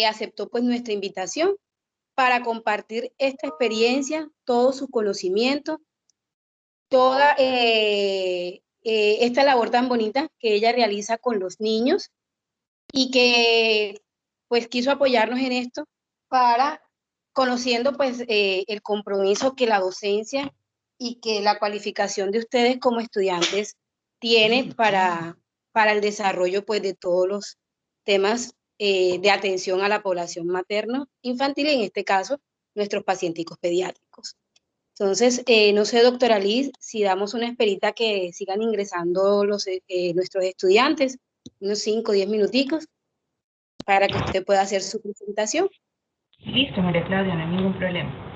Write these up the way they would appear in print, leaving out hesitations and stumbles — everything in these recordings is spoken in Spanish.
aceptó pues nuestra invitación para compartir esta experiencia, todo su conocimiento, toda esta labor tan bonita que ella realiza con los niños y que pues quiso apoyarnos en esto para conociendo pues el compromiso que la docencia y que la cualificación de ustedes como estudiantes tiene para el desarrollo pues de todos los temas de atención a la población materna infantil, en este caso nuestros pacienticos pediátricos. Entonces, no sé, doctora Liz, si damos una esperita que sigan ingresando nuestros estudiantes, unos 5 o 10 minuticos, para que usted pueda hacer su presentación. Listo, María Claudia, no hay ningún problema.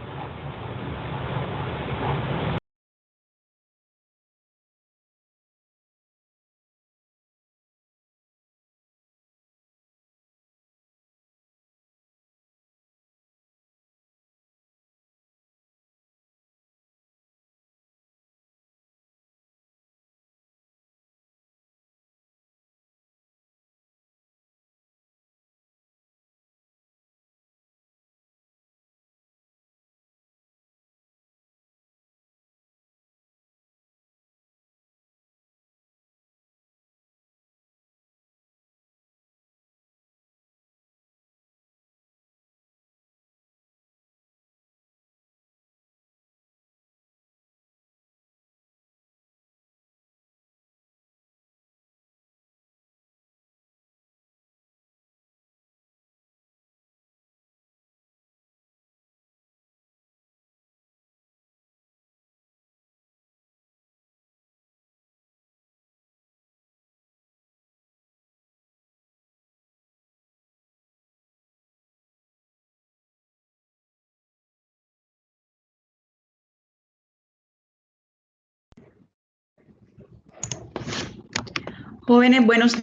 Jóvenes, buenos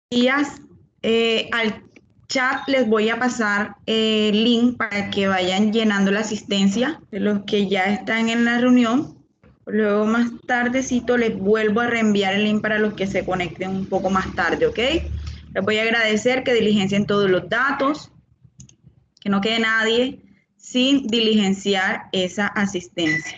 días. Al chat les voy a pasar el link para que vayan llenando la asistencia de los que ya están en la reunión. Luego más tardecito les vuelvo a reenviar el link para los que se conecten un poco más tarde, ¿ok? Les voy a agradecer que diligencien todos los datos, que no quede nadie sin diligenciar esa asistencia.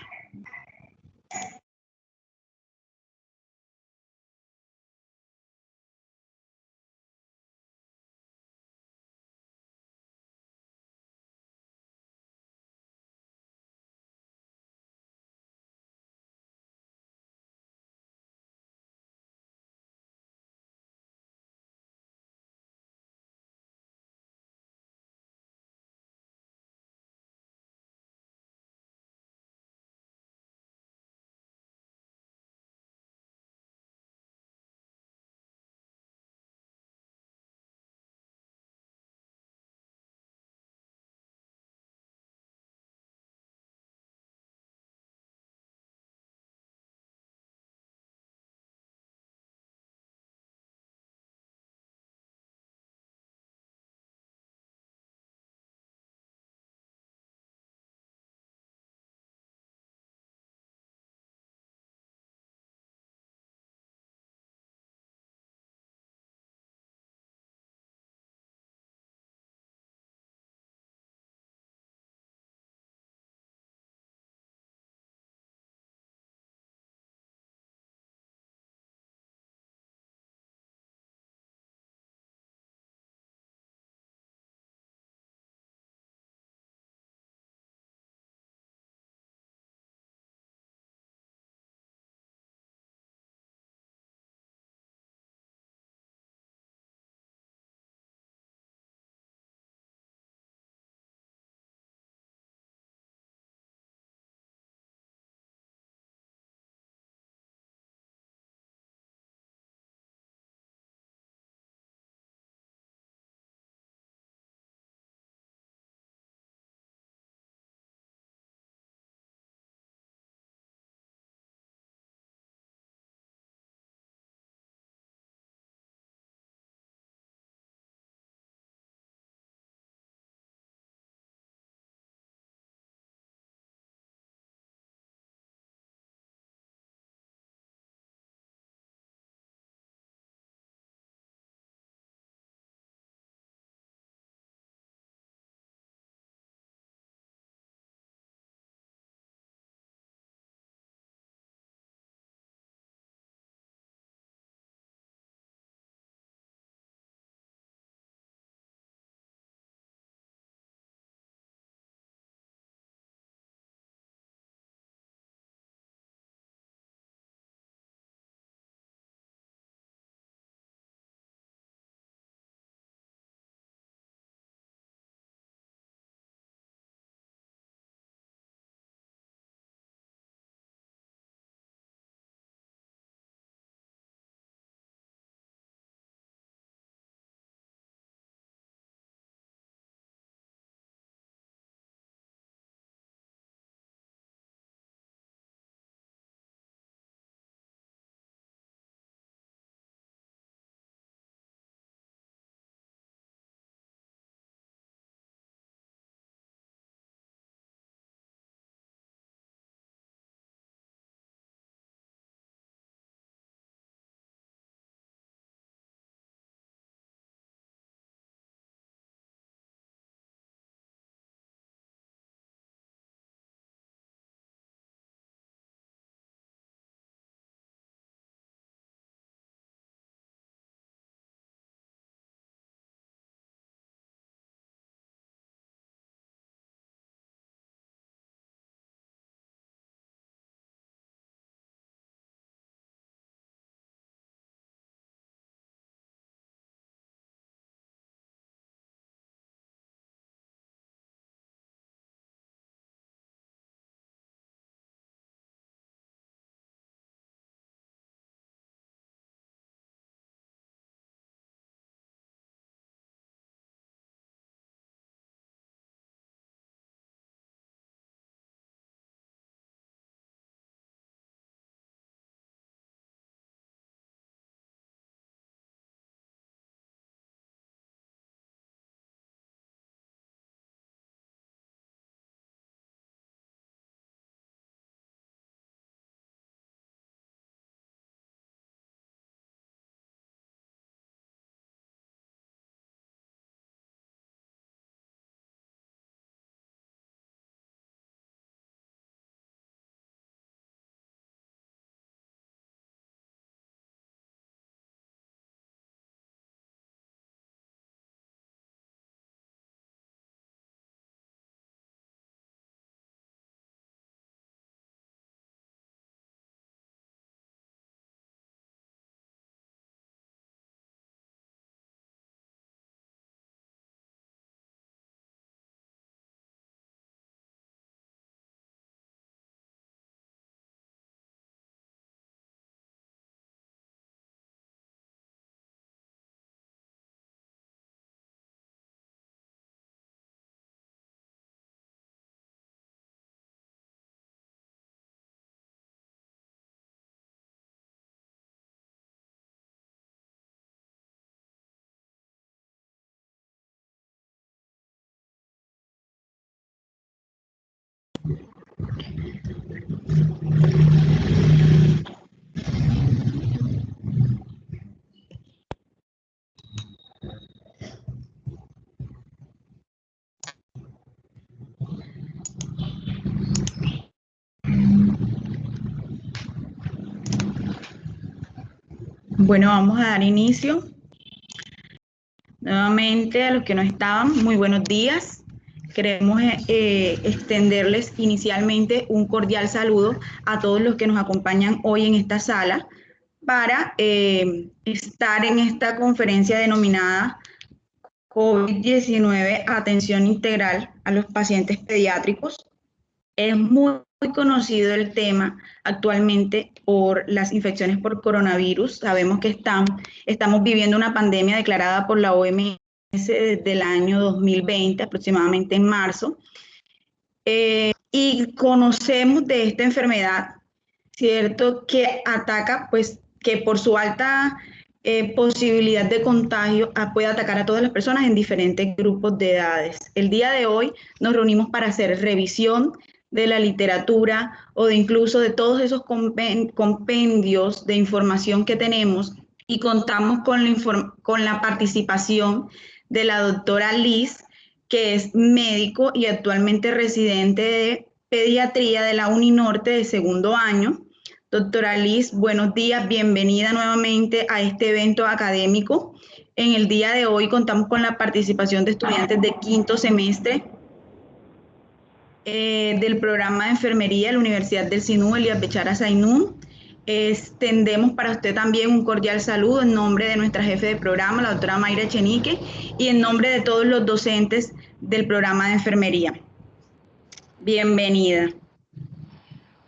Bueno, vamos a dar inicio. Nuevamente a los que no estaban, muy buenos días. Queremos extenderles inicialmente un cordial saludo a todos los que nos acompañan hoy en esta sala para estar en esta conferencia denominada COVID-19, atención integral a los pacientes pediátricos. Es muy conocido el tema actualmente por las infecciones por coronavirus. Sabemos que estamos viviendo una pandemia declarada por la OMS desde el año 2020, aproximadamente en marzo. Y conocemos de esta enfermedad, ¿cierto? Que ataca, pues, que por su alta posibilidad de contagio puede atacar a todas las personas en diferentes grupos de edades. El día de hoy nos reunimos para hacer revisión de la literatura o de incluso de todos esos compendios de información que tenemos y contamos con la participación de la doctora Liz, que es médico y actualmente residente de pediatría de la Uninorte de segundo año. Doctora Liz, buenos días, bienvenida nuevamente a este evento académico. En el día de hoy contamos con la participación de estudiantes de quinto semestre del programa de enfermería de la Universidad del Sinú, Elías Bechara Zainún. Extendemos para usted también un cordial saludo en nombre de nuestra jefe de programa, la doctora Mayra Echenique, y en nombre de todos los docentes del programa de enfermería. Bienvenida.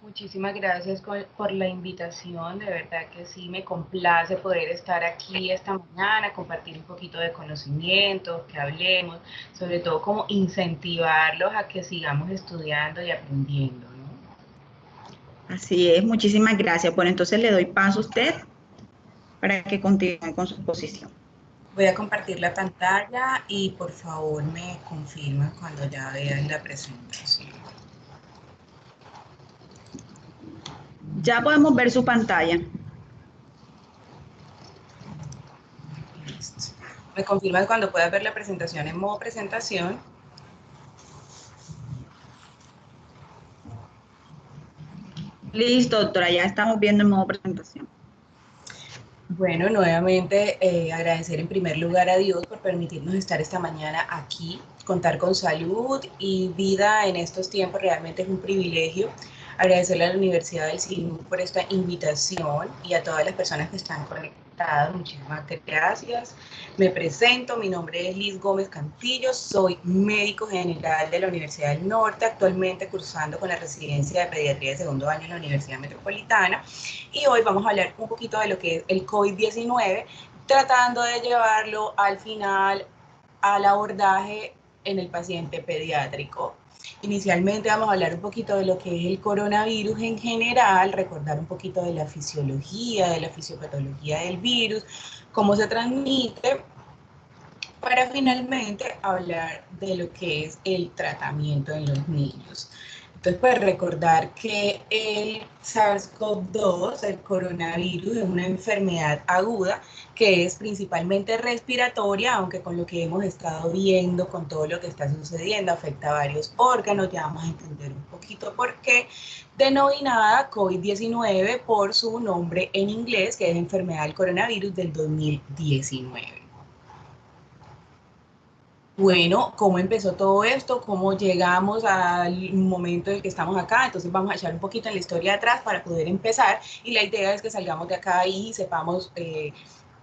Muchísimas gracias por la invitación, de verdad que sí me complace poder estar aquí esta mañana, compartir un poquito de conocimiento, que hablemos, sobre todo como incentivarlos a que sigamos estudiando y aprendiendo, ¿no? Así es, muchísimas gracias. Bueno, entonces le doy paso a usted para que continúe con su exposición. Voy a compartir la pantalla y por favor me confirman cuando ya vean la presentación. Ya podemos ver su pantalla. Listo. Me confirman cuando pueda ver la presentación en modo presentación. Listo, doctora, ya estamos viendo en modo presentación. Bueno, nuevamente agradecer en primer lugar a Dios por permitirnos estar esta mañana aquí, contar con salud y vida en estos tiempos realmente es un privilegio. Agradecerle a la Universidad del Sinú por esta invitación y a todas las personas que están conectadas. Muchísimas gracias. Me presento, mi nombre es Liz Gómez Cantillo, soy médico general de la Universidad del Norte, actualmente cursando con la residencia de pediatría de segundo año en la Universidad Metropolitana. Y hoy vamos a hablar un poquito de lo que es el COVID-19, tratando de llevarlo al final al abordaje en el paciente pediátrico. Inicialmente vamos a hablar un poquito de lo que es el coronavirus en general, recordar un poquito de la fisiología, de la fisiopatología del virus, cómo se transmite, para finalmente hablar de lo que es el tratamiento en los niños. Entonces, pues recordar que el SARS-CoV-2, el coronavirus, es una enfermedad aguda que es principalmente respiratoria, aunque con lo que hemos estado viendo, con todo lo que está sucediendo, afecta a varios órganos, ya vamos a entender un poquito por qué, denominada COVID-19 por su nombre en inglés, que es enfermedad del coronavirus del 2019. Bueno, ¿cómo empezó todo esto? ¿Cómo llegamos al momento en el que estamos acá? Entonces vamos a echar un poquito en la historia atrás para poder empezar y la idea es que salgamos de acá y sepamos,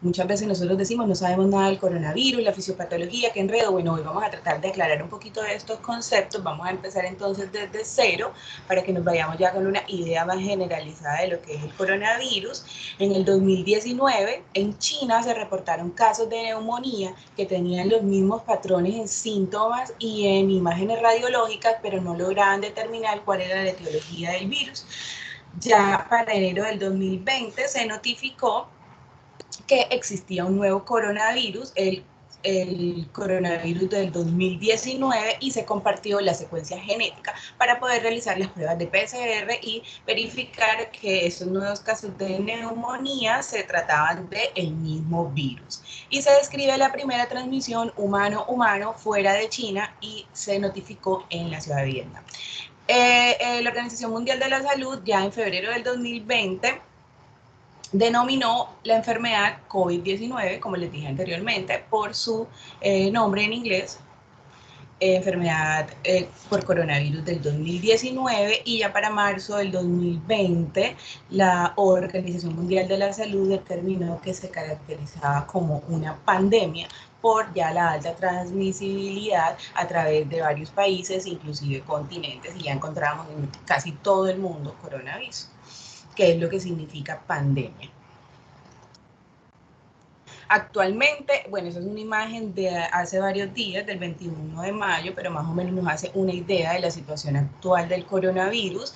muchas veces nosotros decimos no sabemos nada del coronavirus, la fisiopatología, qué enredo. Bueno, hoy vamos a tratar de aclarar un poquito de estos conceptos, vamos a empezar entonces desde cero para que nos vayamos ya con una idea más generalizada de lo que es el coronavirus. En el 2019 en China se reportaron casos de neumonía que tenían los mismos patrones en síntomas y en imágenes radiológicas, pero no lograban determinar cuál era la etiología del virus. Ya para enero del 2020 se notificó que existía un nuevo coronavirus, el coronavirus del 2019, y se compartió la secuencia genética para poder realizar las pruebas de PCR y verificar que esos nuevos casos de neumonía se trataban del mismo virus. Y se describe la primera transmisión humano-humano fuera de China y se notificó en la ciudad de Vietnam. La Organización Mundial de la Salud ya en febrero del 2020 denominó la enfermedad COVID-19, como les dije anteriormente, por su nombre en inglés, enfermedad por coronavirus del 2019, y ya para marzo del 2020 la Organización Mundial de la Salud determinó que se caracterizaba como una pandemia por ya la alta transmisibilidad a través de varios países, inclusive continentes, y ya encontramos en casi todo el mundo coronavirus, que es lo que significa pandemia. Actualmente, bueno, esa es una imagen de hace varios días, del 21 de mayo, pero más o menos nos hace una idea de la situación actual del coronavirus.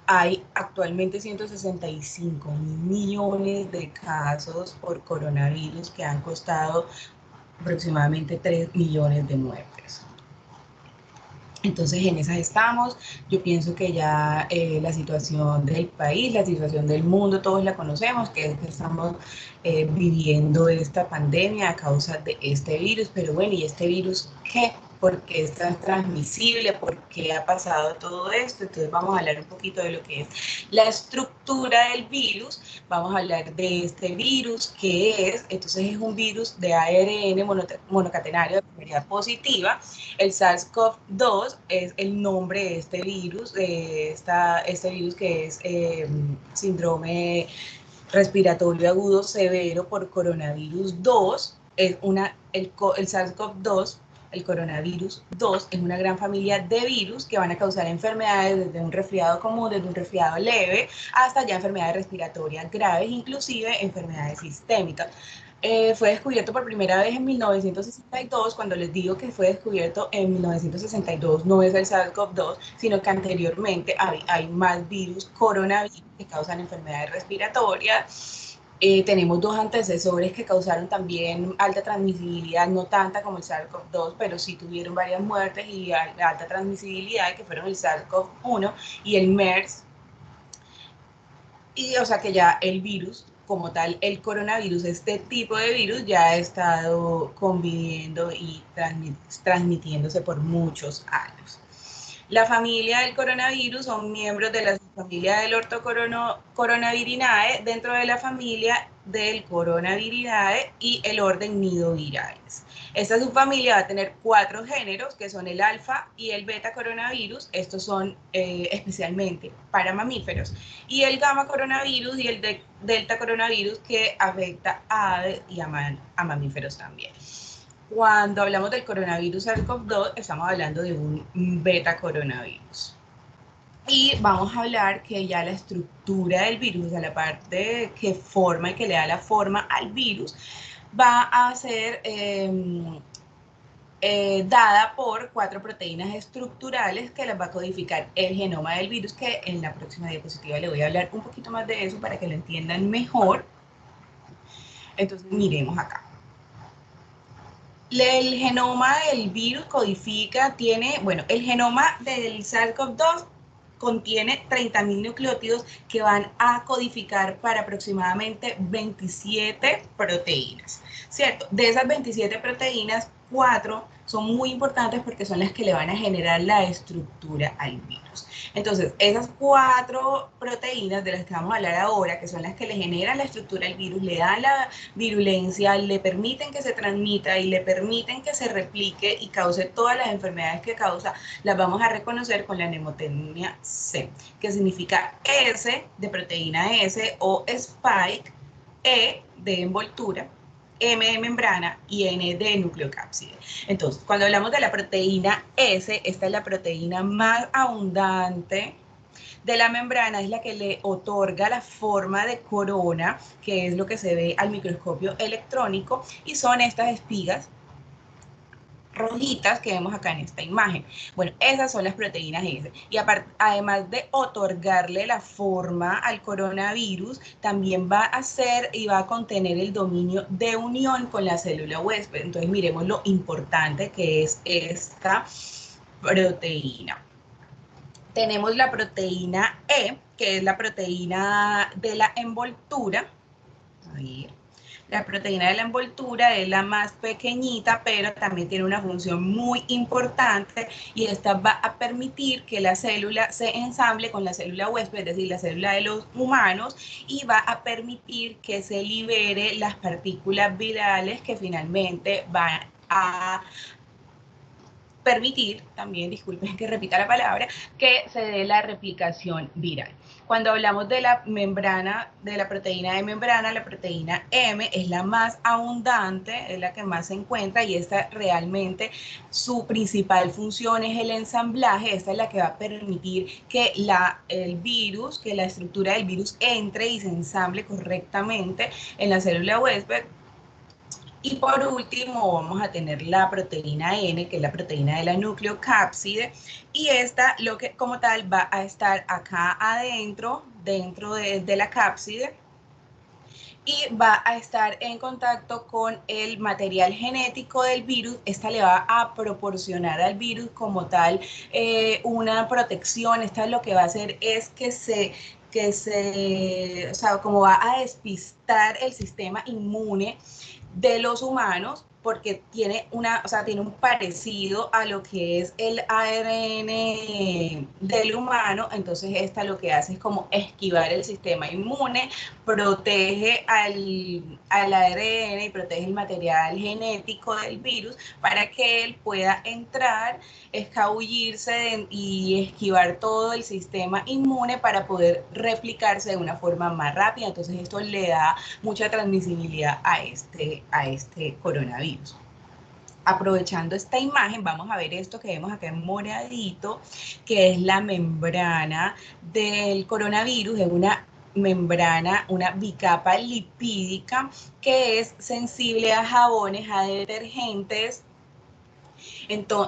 Hay actualmente 165.000 millones de casos por coronavirus que han costado aproximadamente 3 millones de muertes. Entonces en esas estamos. Yo pienso que ya la situación del país, la situación del mundo, todos la conocemos, que es que estamos viviendo esta pandemia a causa de este virus. Pero bueno, ¿y este virus qué? ¿Por qué es tan transmisible? ¿Por qué ha pasado todo esto? Entonces vamos a hablar un poquito de lo que es la estructura del virus. Vamos a hablar de este virus, ¿qué es? Entonces es un virus de ARN monocatenario de polimericidad positiva. El SARS-CoV-2 es el nombre de este virus, este virus que es síndrome respiratorio agudo severo por coronavirus 2. Es el SARS-CoV-2, el coronavirus 2, es una gran familia de virus que van a causar enfermedades desde un resfriado común, desde un resfriado leve, hasta ya enfermedades respiratorias graves, inclusive enfermedades sistémicas. Fue descubierto por primera vez en 1962. Cuando les digo que fue descubierto en 1962, no es el SARS-CoV-2, sino que anteriormente hay más virus coronavirus que causan enfermedades respiratorias. Tenemos dos antecesores que causaron también alta transmisibilidad, no tanta como el SARS-CoV-2, pero sí tuvieron varias muertes y alta transmisibilidad, que fueron el SARS-CoV-1 y el MERS. Y o sea que ya el virus como tal, el coronavirus, este tipo de virus ya ha estado conviviendo y transmitiéndose por muchos años. La familia del coronavirus son miembros de la familia del ortocoronavirinae, dentro de la familia del coronavirinae y el orden Nidovirales. Esta subfamilia va a tener 4 géneros, que son el alfa y el beta coronavirus. Estos son especialmente para mamíferos. Y el gamma coronavirus y el delta coronavirus, que afecta a aves y a mamíferos también. Cuando hablamos del coronavirus SARS-CoV-2, estamos hablando de un beta coronavirus. Y vamos a hablar que ya la estructura del virus, o sea, la parte que forma y que le da la forma al virus, va a ser dada por 4 proteínas estructurales que las va a codificar el genoma del virus, que en la próxima diapositiva le voy a hablar un poquito más de eso para que lo entiendan mejor. Entonces, miremos acá. El genoma del virus codifica, el genoma del SARS-CoV-2 contiene 30.000 nucleótidos que van a codificar para aproximadamente 27 proteínas, ¿cierto? De esas 27 proteínas, 4 son muy importantes porque son las que le van a generar la estructura al virus. Entonces, esas 4 proteínas de las que vamos a hablar ahora, que son las que le generan la estructura al virus, le dan la virulencia, le permiten que se transmita y le permiten que se replique y cause todas las enfermedades que causa, las vamos a reconocer con la mnemotecnia C, que significa S de proteína S o spike, E de envoltura, M de membrana y N de nucleocápside. Entonces, cuando hablamos de la proteína S, esta es la proteína más abundante de la membrana, es la que le otorga la forma de corona, que es lo que se ve al microscopio electrónico, y son estas espigas rojitas que vemos acá en esta imagen. Bueno, esas son las proteínas S. Y además de otorgarle la forma al coronavirus, también va a hacer y va a contener el dominio de unión con la célula huésped. Entonces, miremos lo importante que es esta proteína. Tenemos la proteína E, que es la proteína de la envoltura. Ahí. La proteína de la envoltura es la más pequeñita, pero también tiene una función muy importante y esta va a permitir que la célula se ensamble con la célula huésped, es decir, la célula de los humanos, y va a permitir que se libere las partículas virales que finalmente van a permitir, también disculpen que repita la palabra, que se dé la replicación viral. Cuando hablamos de la membrana, de la proteína de membrana, la proteína M es la más abundante, es la que más se encuentra y esta realmente su principal función es el ensamblaje. Esta es la que va a permitir que el virus, que la estructura del virus entre y se ensamble correctamente en la célula huésped. Y por último vamos a tener la proteína N, que es la proteína de la nucleocápside, y esta lo que como tal va a estar acá adentro, dentro de la cápside, y va a estar en contacto con el material genético del virus. Esta le va a proporcionar al virus como tal una protección. Esta lo que va a hacer es o sea, como va a despistar el sistema inmune de los humanos, porque tiene tiene un parecido a lo que es el ARN del humano. Entonces esta lo que hace es como esquivar el sistema inmune, protege al ARN y protege el material genético del virus para que él pueda entrar, escabullirse y esquivar todo el sistema inmune para poder replicarse de una forma más rápida. Entonces esto le da mucha transmisibilidad a este coronavirus. Aprovechando esta imagen, vamos a ver esto que vemos acá en moradito, que es la membrana del coronavirus. Es una membrana, una bicapa lipídica que es sensible a jabones, a detergentes,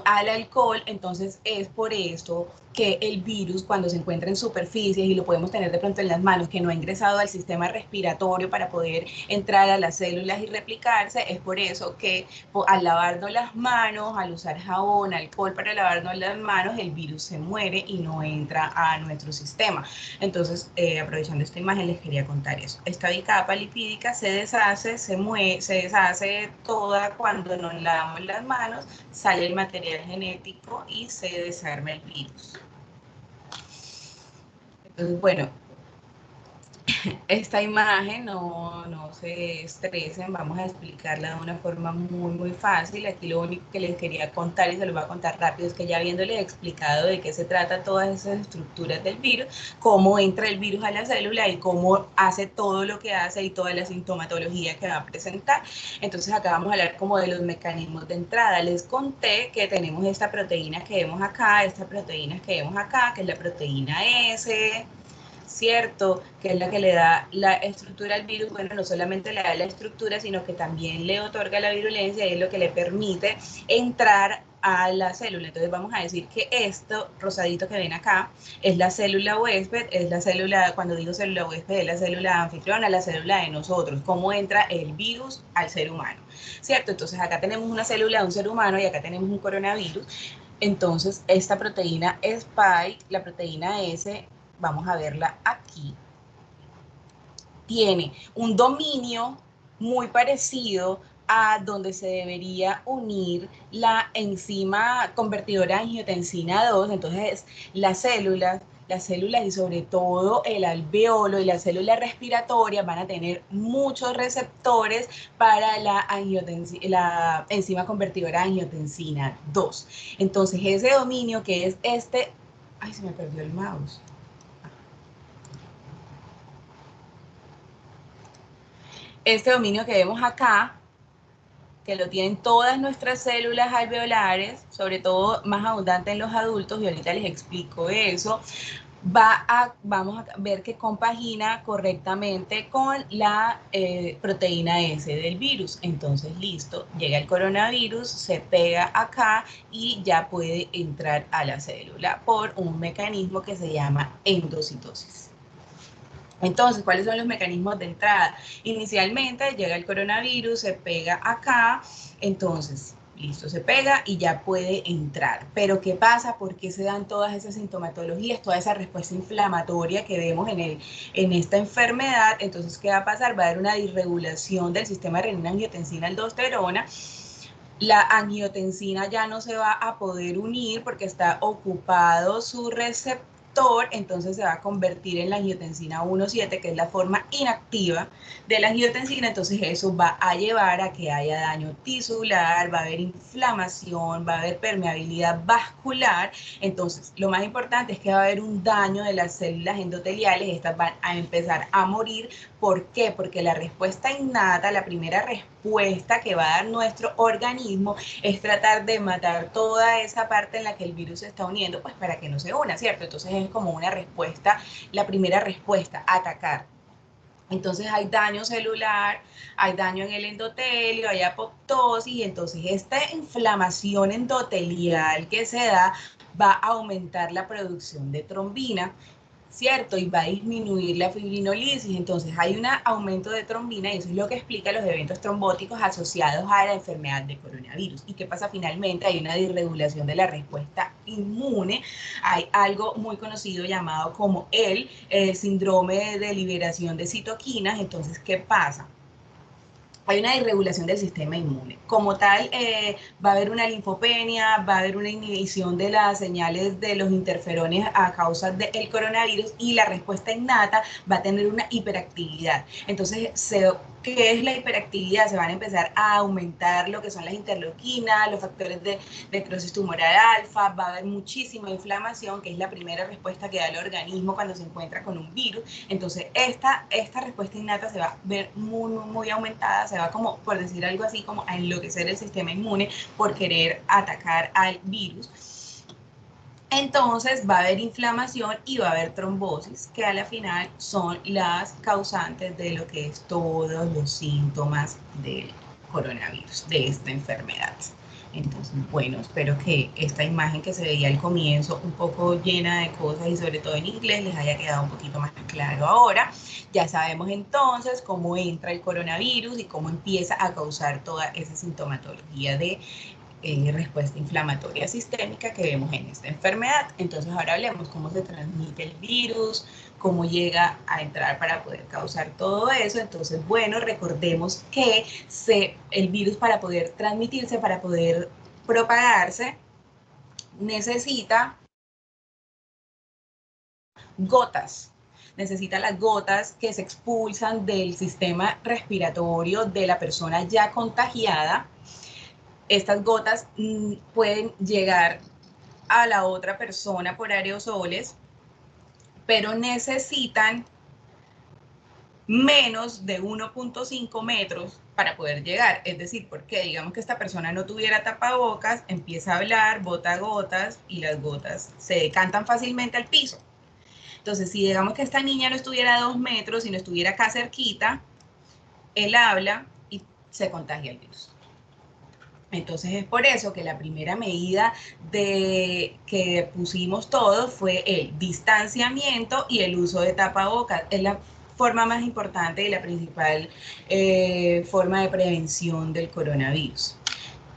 al alcohol. Entonces es por eso que el virus, cuando se encuentra en superficies y lo podemos tener de pronto en las manos, que no ha ingresado al sistema respiratorio para poder entrar a las células y replicarse, es por eso que al lavarnos las manos, al usar jabón, alcohol para lavarnos las manos, el virus se muere y no entra a nuestro sistema. Entonces, aprovechando esta imagen, les quería contar eso. Esta bicapa lipídica se deshace, se deshace toda cuando nos lavamos las manos, sale el material genético y se desarma el virus. Entonces, bueno, esta imagen no se estresen, vamos a explicarla de una forma muy fácil. Aquí lo único que les quería contar, y se lo voy a contar rápido, es que ya habiéndoles explicado de qué se trata todas esas estructuras del virus, cómo entra el virus a la célula y cómo hace todo lo que hace y toda la sintomatología que va a presentar. Entonces acá vamos a hablar como de los mecanismos de entrada. Les conté que tenemos esta proteína que vemos acá, que es la proteína S, ¿cierto? Que es la que le da la estructura al virus. Bueno, no solamente le da la estructura, sino que también le otorga la virulencia y es lo que le permite entrar a la célula. Entonces vamos a decir que esto rosadito que ven acá es la célula huésped, es la célula, cuando digo célula huésped, es la célula anfitriona, la célula de nosotros, cómo entra el virus al ser humano, ¿cierto? Entonces acá tenemos una célula de un ser humano y acá tenemos un coronavirus. Entonces esta proteína Spike, la proteína S, vamos a verla aquí, tiene un dominio muy parecido a donde se debería unir la enzima convertidora de angiotensina 2. Entonces las células y sobre todo el alveolo y las células respiratorias van a tener muchos receptores para la enzima convertidora de angiotensina 2. Entonces ese dominio que es este, ay, se me perdió el mouse. Este dominio que vemos acá, que lo tienen todas nuestras células alveolares, sobre todo más abundante en los adultos, y ahorita les explico eso, vamos a ver que compagina correctamente con la proteína S del virus. Entonces, listo, llega el coronavirus, se pega acá y ya puede entrar a la célula por un mecanismo que se llama endocitosis. Entonces, ¿cuáles son los mecanismos de entrada? Inicialmente llega el coronavirus, se pega acá, entonces Listo, se pega y ya puede entrar. Pero ¿qué pasa? ¿Por qué se dan todas esas sintomatologías, toda esa respuesta inflamatoria que vemos en esta enfermedad? Entonces, ¿qué va a pasar? Va a haber una disregulación del sistema renina-angiotensina-aldosterona. La angiotensina ya no se va a poder unir porque está ocupado su receptor, entonces se va a convertir en la angiotensina 1,7, que es la forma inactiva de la angiotensina. Entonces eso va a llevar a que haya daño tisular, va a haber inflamación, va a haber permeabilidad vascular. Entonces lo más importante es que va a haber un daño de las células endoteliales, estas van a empezar a morir. ¿Por qué? Porque la respuesta innata, la primera respuesta que va a dar nuestro organismo es tratar de matar toda esa parte en la que el virus se está uniendo, pues para que no se una, ¿cierto? Entonces es como una respuesta, la primera respuesta, atacar. Entonces hay daño celular, hay daño en el endotelio, hay apoptosis, y entonces esta inflamación endotelial que se da va a aumentar la producción de trombina, ¿cierto? Y va a disminuir la fibrinolisis. Entonces hay un aumento de trombina y eso es lo que explica los eventos trombóticos asociados a la enfermedad de coronavirus. ¿Y qué pasa finalmente? Hay una disregulación de la respuesta inmune. Hay algo muy conocido llamado como el síndrome de liberación de citoquinas. Entonces, ¿qué pasa? Hay una disregulación del sistema inmune. Como tal, va a haber una linfopenia, va a haber una inhibición de las señales de los interferones a causa del coronavirus y la respuesta innata va a tener una hiperactividad. Entonces, ¿qué es la hiperactividad? Se van a empezar a aumentar lo que son las interleuquinas, los factores de necrosis tumoral alfa, va a haber muchísima inflamación, que es la primera respuesta que da el organismo cuando se encuentra con un virus. Entonces, esta respuesta innata se va a ver muy aumentada, se va como, por decir algo así, como a enloquecer el sistema inmune por querer atacar al virus. Entonces va a haber inflamación y va a haber trombosis, que a la final son las causantes de lo que es todos los síntomas del coronavirus, de esta enfermedad. Entonces, bueno, espero que esta imagen que se veía al comienzo un poco llena de cosas y sobre todo en inglés les haya quedado un poquito más claro ahora. Ya sabemos entonces cómo entra el coronavirus y cómo empieza a causar toda esa sintomatología de respuesta inflamatoria sistémica que vemos en esta enfermedad. Entonces ahora hablemos cómo se transmite el virus, cómo llega a entrar para poder causar todo eso. Entonces, bueno, recordemos que el virus, para poder transmitirse, para poder propagarse, necesita gotas. Necesita las gotas que se expulsan del sistema respiratorio de la persona ya contagiada. Estas gotas pueden llegar a la otra persona por aerosoles, pero necesitan menos de 1.5 metros para poder llegar. Es decir, porque digamos que esta persona no tuviera tapabocas, empieza a hablar, bota gotas y las gotas se decantan fácilmente al piso. Entonces, si digamos que esta niña no estuviera a 2 metros y no estuviera acá cerquita, él habla y se contagia el virus. Entonces es por eso que la primera medida que pusimos todos fue el distanciamiento y el uso de tapabocas. Es la forma más importante y la principal forma de prevención del coronavirus.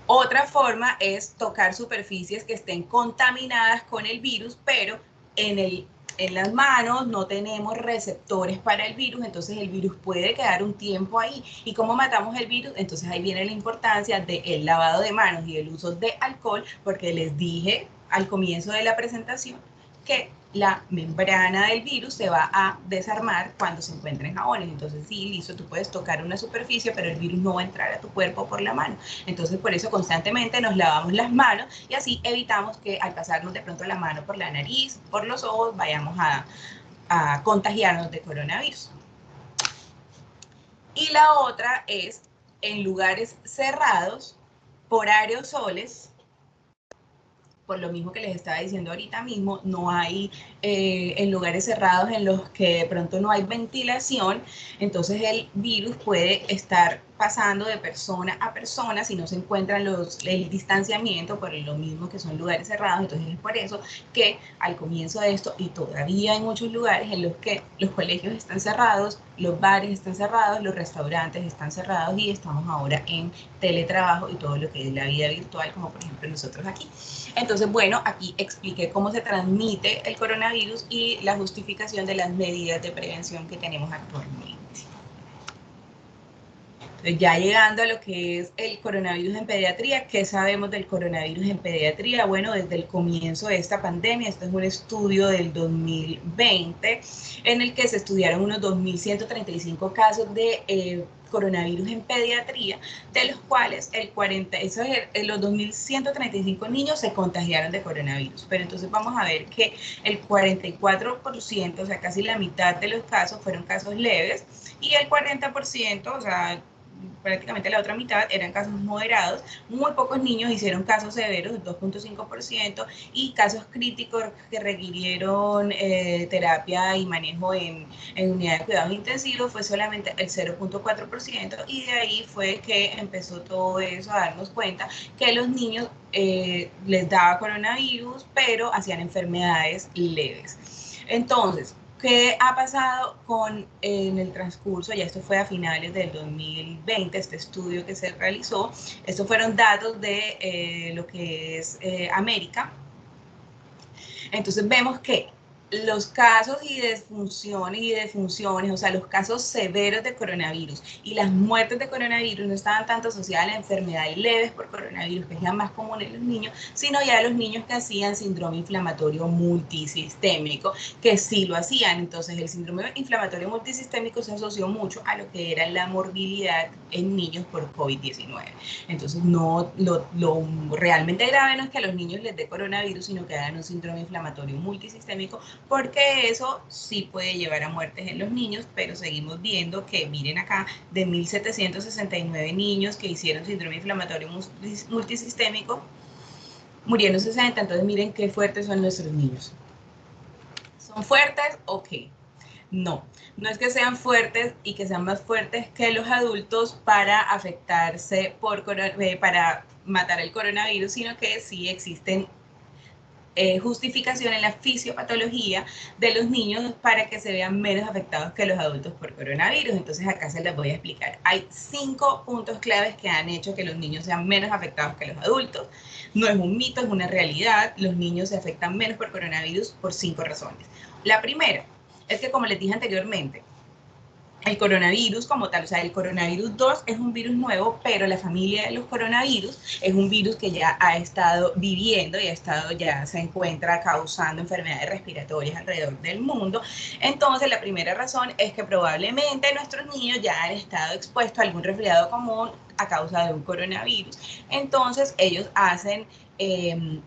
Otra forma es tocar superficies que estén contaminadas con el virus, pero en las manos no tenemos receptores para el virus, entonces el virus puede quedar un tiempo ahí. ¿Y cómo matamos el virus? Entonces ahí viene la importancia del lavado de manos y el uso de alcohol, porque les dije al comienzo de la presentación que la membrana del virus se va a desarmar cuando se encuentra en jabones. Entonces sí, listo, tú puedes tocar una superficie, pero el virus no va a entrar a tu cuerpo por la mano. Entonces por eso constantemente nos lavamos las manos y así evitamos que al pasarnos de pronto la mano por la nariz, por los ojos, vayamos a contagiarnos de coronavirus. Y la otra es en lugares cerrados por aerosoles. Por lo mismo que les estaba diciendo ahorita mismo, no hay en lugares cerrados en los que de pronto no hay ventilación, entonces el virus puede estar pasando de persona a persona si no se encuentran el distanciamiento, por lo mismo que son lugares cerrados. Entonces es por eso que al comienzo de esto, y todavía hay muchos lugares en los que los colegios están cerrados, los bares están cerrados, los restaurantes están cerrados, y estamos ahora en teletrabajo y todo lo que es la vida virtual, como por ejemplo nosotros aquí. Entonces, bueno, aquí expliqué cómo se transmite el coronavirus y la justificación de las medidas de prevención que tenemos actualmente. Ya llegando a lo que es el coronavirus en pediatría, ¿qué sabemos del coronavirus en pediatría? Bueno, desde el comienzo de esta pandemia, este es un estudio del 2020, en el que se estudiaron unos 2.135 casos de coronavirus en pediatría, de los cuales los 2.135 niños se contagiaron de coronavirus. Pero entonces vamos a ver que el 44%, o sea, casi la mitad de los casos fueron casos leves, y el 40%, o sea, prácticamente la otra mitad, eran casos moderados. Muy pocos niños hicieron casos severos, 2.5%, y casos críticos que requirieron terapia y manejo en unidad de cuidados intensivos fue solamente el 0.4%, y de ahí fue que empezó todo eso a darnos cuenta que los niños les daba coronavirus, pero hacían enfermedades leves. Entonces, ¿qué ha pasado en el transcurso? Ya esto fue a finales del 2020, este estudio que se realizó. Estos fueron datos de lo que es América. Entonces vemos que los casos y defunciones, o sea, los casos severos de coronavirus y las muertes de coronavirus no estaban tanto asociadas a la enfermedad leves por coronavirus, que es la más común en los niños, sino ya los niños que hacían síndrome inflamatorio multisistémico, que sí lo hacían. Entonces el síndrome inflamatorio multisistémico se asoció mucho a lo que era la morbilidad en niños por COVID-19. Entonces no, lo realmente grave no es que a los niños les dé coronavirus, sino que hagan un síndrome inflamatorio multisistémico, porque eso sí puede llevar a muertes en los niños. Pero seguimos viendo que, miren acá, de 1.769 niños que hicieron síndrome inflamatorio multisistémico, murieron 60. Entonces miren qué fuertes son nuestros niños. ¿Son fuertes o qué? No, no es que sean fuertes y que sean más fuertes que los adultos para afectarse para matar el coronavirus, sino que sí existen justificación en la fisiopatología de los niños para que se vean menos afectados que los adultos por coronavirus. Entonces acá se les voy a explicar. Hay 5 puntos claves que han hecho que los niños sean menos afectados que los adultos. No es un mito, es una realidad. Los niños se afectan menos por coronavirus por 5 razones. La primera es que, como les dije anteriormente, el coronavirus como tal, o sea, el coronavirus 2 es un virus nuevo, pero la familia de los coronavirus es un virus que ya ha estado viviendo y ya se encuentra causando enfermedades respiratorias alrededor del mundo. Entonces, la primera razón es que probablemente nuestros niños ya han estado expuestos a algún resfriado común a causa de un coronavirus. Entonces, ellos hacen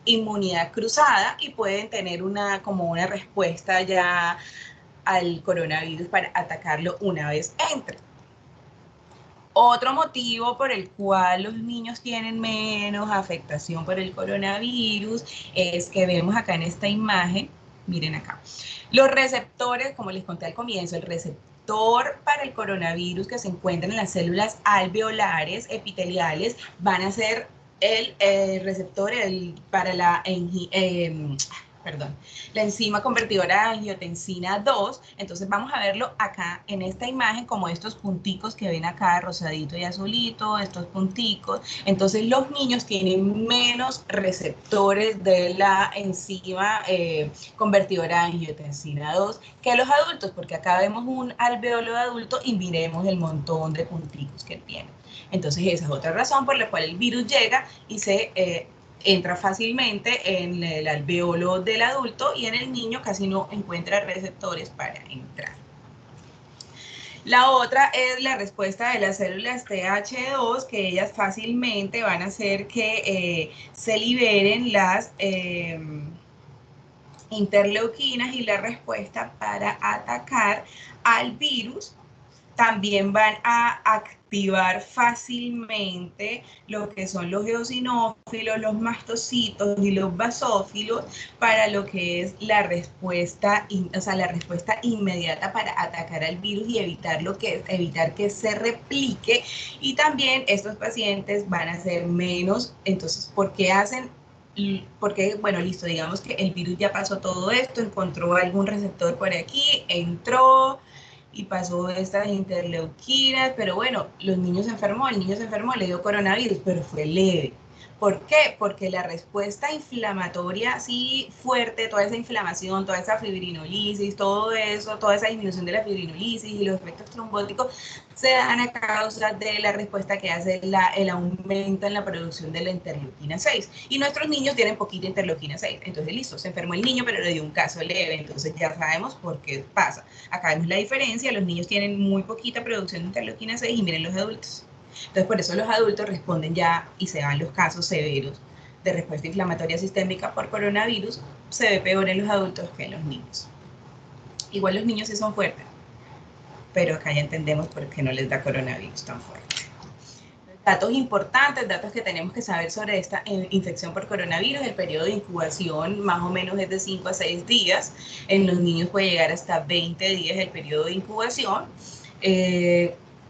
inmunidad cruzada y pueden tener como una respuesta ya al coronavirus para atacarlo una vez entre. Otro motivo por el cual los niños tienen menos afectación por el coronavirus es que vemos acá en esta imagen, miren acá, los receptores, como les conté al comienzo, el receptor para el coronavirus que se encuentra en las células alveolares epiteliales van a ser el receptor para la enzima convertidora de angiotensina 2. Entonces vamos a verlo acá en esta imagen como estos punticos que ven acá, rosadito y azulito, estos punticos. Entonces los niños tienen menos receptores de la enzima convertidora de angiotensina 2 que los adultos, porque acá vemos un alveolo de adulto y miremos el montón de punticos que tiene. Entonces esa es otra razón por la cual el virus llega y se entra fácilmente en el alveolo del adulto, y en el niño casi no encuentra receptores para entrar. La otra es la respuesta de las células TH2, que ellas fácilmente van a hacer que se liberen las interleuquinas y la respuesta para atacar al virus también van a activar fácilmente lo que son los eosinófilos, los mastocitos y los basófilos para lo que es la respuesta, la respuesta inmediata para atacar al virus y evitar que se replique. Y también estos pacientes van a ser menos, entonces, ¿por qué hacen? Porque, bueno, listo, digamos que el virus ya pasó todo esto, encontró algún receptor por aquí, entró y pasó estas interleuquinas, pero bueno, el niño se enfermó, le dio coronavirus, pero fue leve. ¿Por qué? Porque la respuesta inflamatoria así fuerte, toda esa inflamación, toda esa fibrinolisis, todo eso, toda esa disminución de la fibrinolisis y los efectos trombóticos se dan a causa de la respuesta que hace el aumento en la producción de la interleuquina 6. Y nuestros niños tienen poquita interleuquina 6. Entonces, listo, se enfermó el niño, pero le dio un caso leve. Entonces ya sabemos por qué pasa. Acá vemos la diferencia. Los niños tienen muy poquita producción de interleuquina 6 y miren los adultos. Entonces, por eso los adultos responden ya y se dan los casos severos de respuesta inflamatoria sistémica por coronavirus. Se ve peor en los adultos que en los niños. Igual los niños sí son fuertes, pero acá ya entendemos por qué no les da coronavirus tan fuerte. Datos importantes, datos que tenemos que saber sobre esta infección por coronavirus. El periodo de incubación más o menos es de 5 a 6 días. En los niños puede llegar hasta 20 días el periodo de incubación.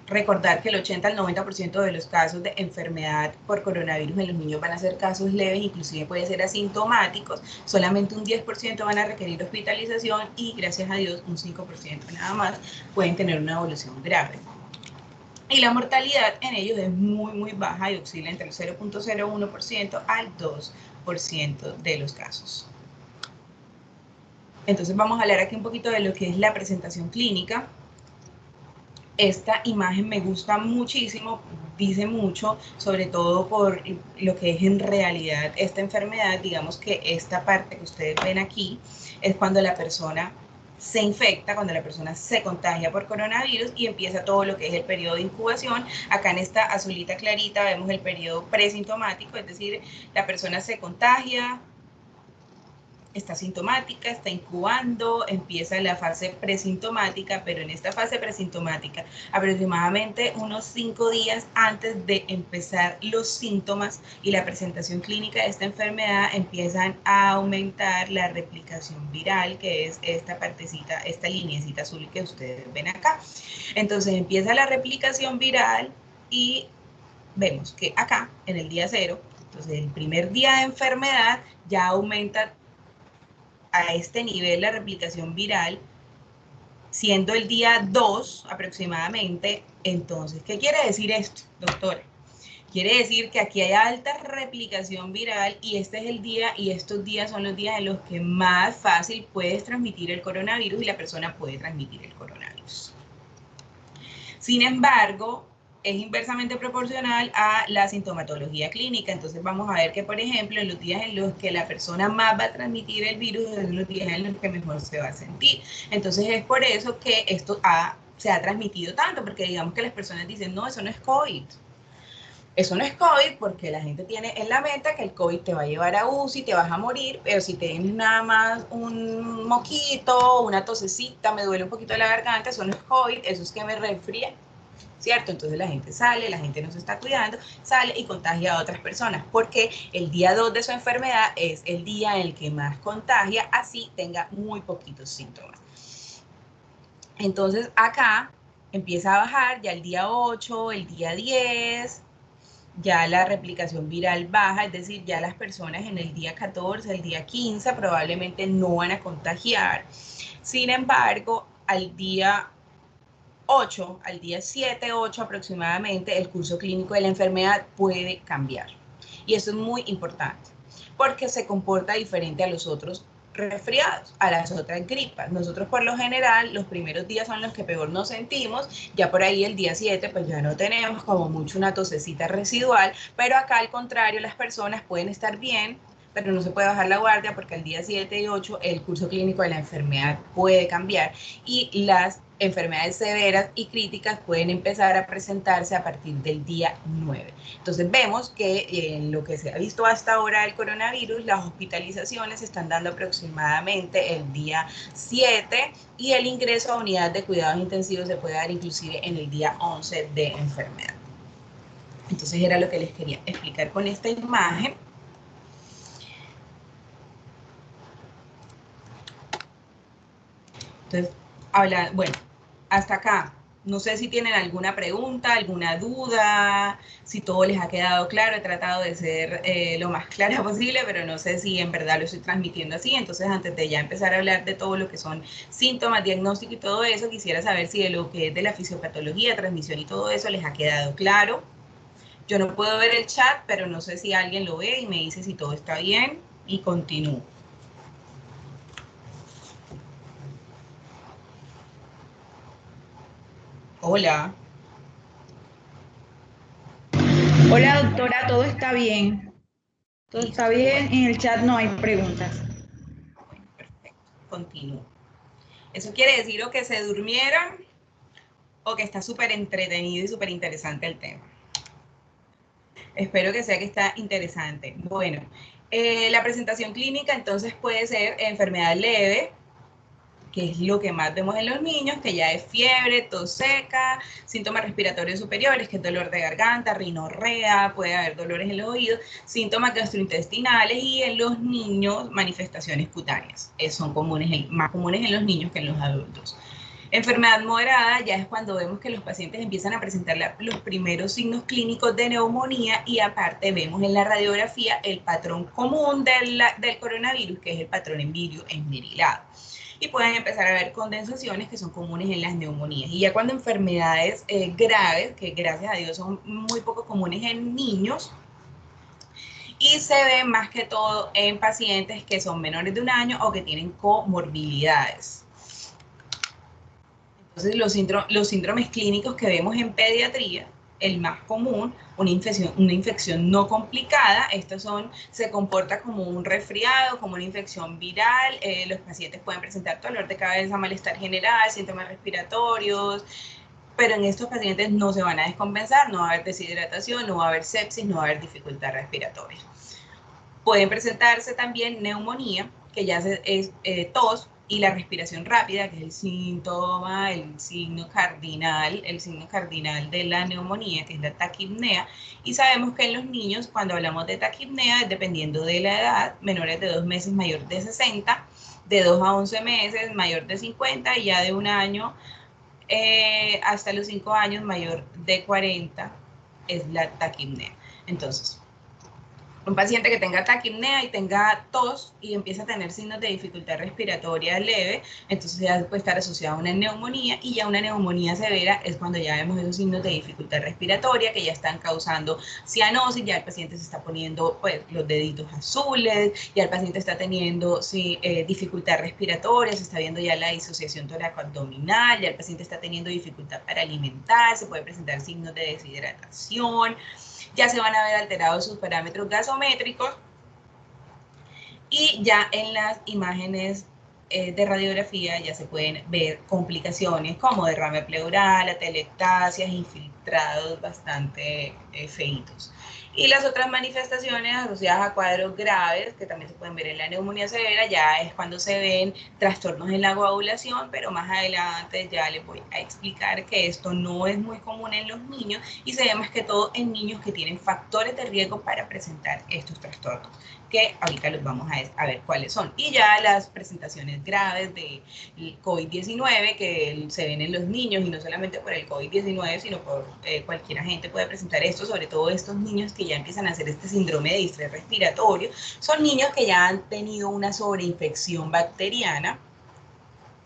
Recordar que el 80 al 90% de los casos de enfermedad por coronavirus en los niños van a ser casos leves, inclusive pueden ser asintomáticos. Solamente un 10% van a requerir hospitalización y, gracias a Dios, un 5% nada más pueden tener una evolución grave. Y la mortalidad en ellos es muy baja y oscila entre el 0.01% al 2% de los casos. Entonces vamos a hablar aquí un poquito de lo que es la presentación clínica. Esta imagen me gusta muchísimo, dice mucho, sobre todo por lo que es en realidad esta enfermedad. Digamos que esta parte que ustedes ven aquí es cuando la persona se infecta, cuando la persona se contagia por coronavirus y empieza todo lo que es el periodo de incubación. Acá en esta azulita clarita vemos el periodo presintomático, es decir, la persona se contagia, está sintomática, está incubando, empieza la fase presintomática, pero en esta fase presintomática, aproximadamente unos 5 días antes de empezar los síntomas y la presentación clínica de esta enfermedad, empiezan a aumentar la replicación viral, que es esta partecita, esta lineecita azul que ustedes ven acá. Entonces empieza la replicación viral y vemos que acá, en el día 0, entonces el primer día de enfermedad ya aumenta a este nivel la replicación viral, siendo el día 2 aproximadamente. Entonces, ¿qué quiere decir esto, doctora? Quiere decir que aquí hay alta replicación viral y este es el día, y estos días son los días en los que más fácil puedes transmitir el coronavirus y la persona puede transmitir el coronavirus. Sin embargo, es inversamente proporcional a la sintomatología clínica. Entonces vamos a ver que, por ejemplo, en los días en los que la persona más va a transmitir el virus, son los días en los que mejor se va a sentir. Entonces es por eso que esto se ha transmitido tanto, porque digamos que las personas dicen, no, eso no es COVID. Eso no es COVID porque la gente tiene en la mente que el COVID te va a llevar a UCI, te vas a morir, pero si tienes nada más un moquito, una tosecita, me duele un poquito la garganta, eso no es COVID, eso es que me resfrié. ¿Cierto? Entonces la gente sale, la gente no se está cuidando, sale y contagia a otras personas, porque el día 2 de su enfermedad es el día en el que más contagia, así tenga muy poquitos síntomas. Entonces acá empieza a bajar ya el día 8, el día 10, ya la replicación viral baja, es decir, ya las personas en el día 14, el día 15 probablemente no van a contagiar. Sin embargo, al día 8, al día 7, 8 aproximadamente, el curso clínico de la enfermedad puede cambiar. Y eso es muy importante, porque se comporta diferente a los otros resfriados, a las otras gripas. Nosotros por lo general, los primeros días son los que peor nos sentimos, ya por ahí el día 7, pues ya no tenemos como mucho una tosecita residual, pero acá al contrario, las personas pueden estar bien, pero no se puede bajar la guardia porque el día 7 y 8 el curso clínico de la enfermedad puede cambiar y las enfermedades severas y críticas pueden empezar a presentarse a partir del día 9. Entonces vemos que en lo que se ha visto hasta ahora del coronavirus, las hospitalizaciones se están dando aproximadamente el día 7 y el ingreso a unidad de cuidados intensivos se puede dar inclusive en el día 11 de enfermedad. Entonces era lo que les quería explicar con esta imagen. Entonces, bueno, hasta acá. No sé si tienen alguna pregunta, alguna duda, si todo les ha quedado claro. He tratado de ser lo más clara posible, pero no sé si en verdad lo estoy transmitiendo así. Entonces, antes de ya empezar a hablar de todo lo que son síntomas, diagnóstico y todo eso, quisiera saber si de lo que es de la fisiopatología, transmisión y todo eso les ha quedado claro. Yo no puedo ver el chat, pero no sé si alguien lo ve y me dice si todo está bien y continúo. Hola. Hola doctora, todo está bien. Todo está bien, en el chat no hay preguntas. Bueno, perfecto, continúo. Eso quiere decir o que se durmieron o que está súper entretenido y súper interesante el tema. Espero que sea que está interesante. Bueno, la presentación clínica entonces puede ser enfermedad leve, que es lo que más vemos en los niños, que ya es fiebre, tos seca, síntomas respiratorios superiores, que es dolor de garganta, rinorrea, puede haber dolores en los oídos, síntomas gastrointestinales y en los niños manifestaciones cutáneas. Son comunes, más comunes en los niños que en los adultos. Enfermedad moderada ya es cuando vemos que los pacientes empiezan a presentar los primeros signos clínicos de neumonía y aparte vemos en la radiografía el patrón común del coronavirus, que es el patrón en vidrio esmerilado. Y pueden empezar a ver condensaciones que son comunes en las neumonías. Y ya cuando enfermedades graves, que gracias a Dios son muy poco comunes en niños, y se ven más que todo en pacientes que son menores de 1 año o que tienen comorbilidades. Entonces, los síndromes clínicos que vemos en pediatría, el más común, una infección no complicada, se comporta como un resfriado, como una infección viral, los pacientes pueden presentar dolor de cabeza, malestar general, síntomas respiratorios, pero en estos pacientes no se van a descompensar, no va a haber deshidratación, no va a haber sepsis, no va a haber dificultad respiratoria. Pueden presentarse también neumonía, que ya es tos, y la respiración rápida, que es el síntoma, el signo cardinal de la neumonía, que es la taquipnea. Y sabemos que en los niños, cuando hablamos de taquipnea, dependiendo de la edad, menores de 2 meses mayor de 60, de 2 a 11 meses mayor de 50, y ya de 1 año hasta los 5 años mayor de 40, es la taquipnea. Entonces, un paciente que tenga taquipnea y tenga tos y empieza a tener signos de dificultad respiratoria leve, entonces ya puede estar asociado a una neumonía, y ya una neumonía severa es cuando ya vemos esos signos de dificultad respiratoria que ya están causando cianosis, ya el paciente se está poniendo pues, los deditos azules, ya el paciente está teniendo dificultad respiratoria, se está viendo ya la disociación toracoabdominal, ya el paciente está teniendo dificultad para alimentarse, puede presentar signos de deshidratación, ya se van a ver alterados sus parámetros gasométricos, y ya en las imágenes de radiografía ya se pueden ver complicaciones como derrame pleural, atelectasias, infiltrados bastante feitos. Y las otras manifestaciones asociadas a cuadros graves, que también se pueden ver en la neumonía severa, ya es cuando se ven trastornos en la coagulación, pero más adelante ya les voy a explicar que esto no es muy común en los niños y se ve más que todo en niños que tienen factores de riesgo para presentar estos trastornos, que ahorita los vamos a ver cuáles son. Y ya las presentaciones graves de COVID-19 que se ven en los niños, y no solamente por el COVID-19, sino por cualquier agente puede presentar esto, sobre todo estos niños que ya empiezan a hacer este síndrome de distrés respiratorio, son niños que ya han tenido una sobreinfección bacteriana.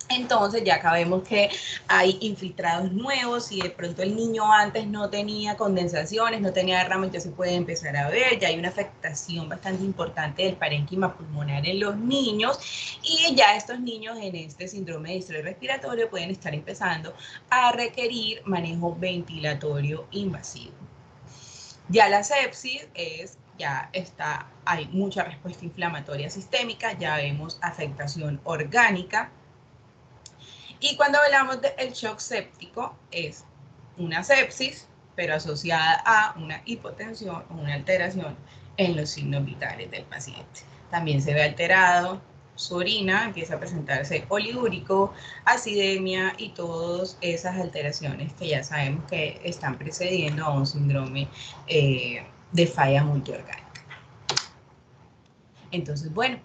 Entonces ya acá vemos que hay infiltrados nuevos, y de pronto el niño antes no tenía condensaciones, no tenía derrame, ya se puede empezar a ver, ya hay una afectación bastante importante del parénquima pulmonar en los niños, y ya estos niños en este síndrome de distrés respiratorio pueden estar empezando a requerir manejo ventilatorio invasivo. Ya la sepsis es ya hay mucha respuesta inflamatoria sistémica, ya vemos afectación orgánica. Y cuando hablamos del shock séptico, es una sepsis, pero asociada a una hipotensión o una alteración en los signos vitales del paciente. También se ve alterado su orina, empieza a presentarse olíurico, acidemia y todas esas alteraciones que ya sabemos que están precediendo a un síndrome de falla multiorgánica. Entonces, bueno,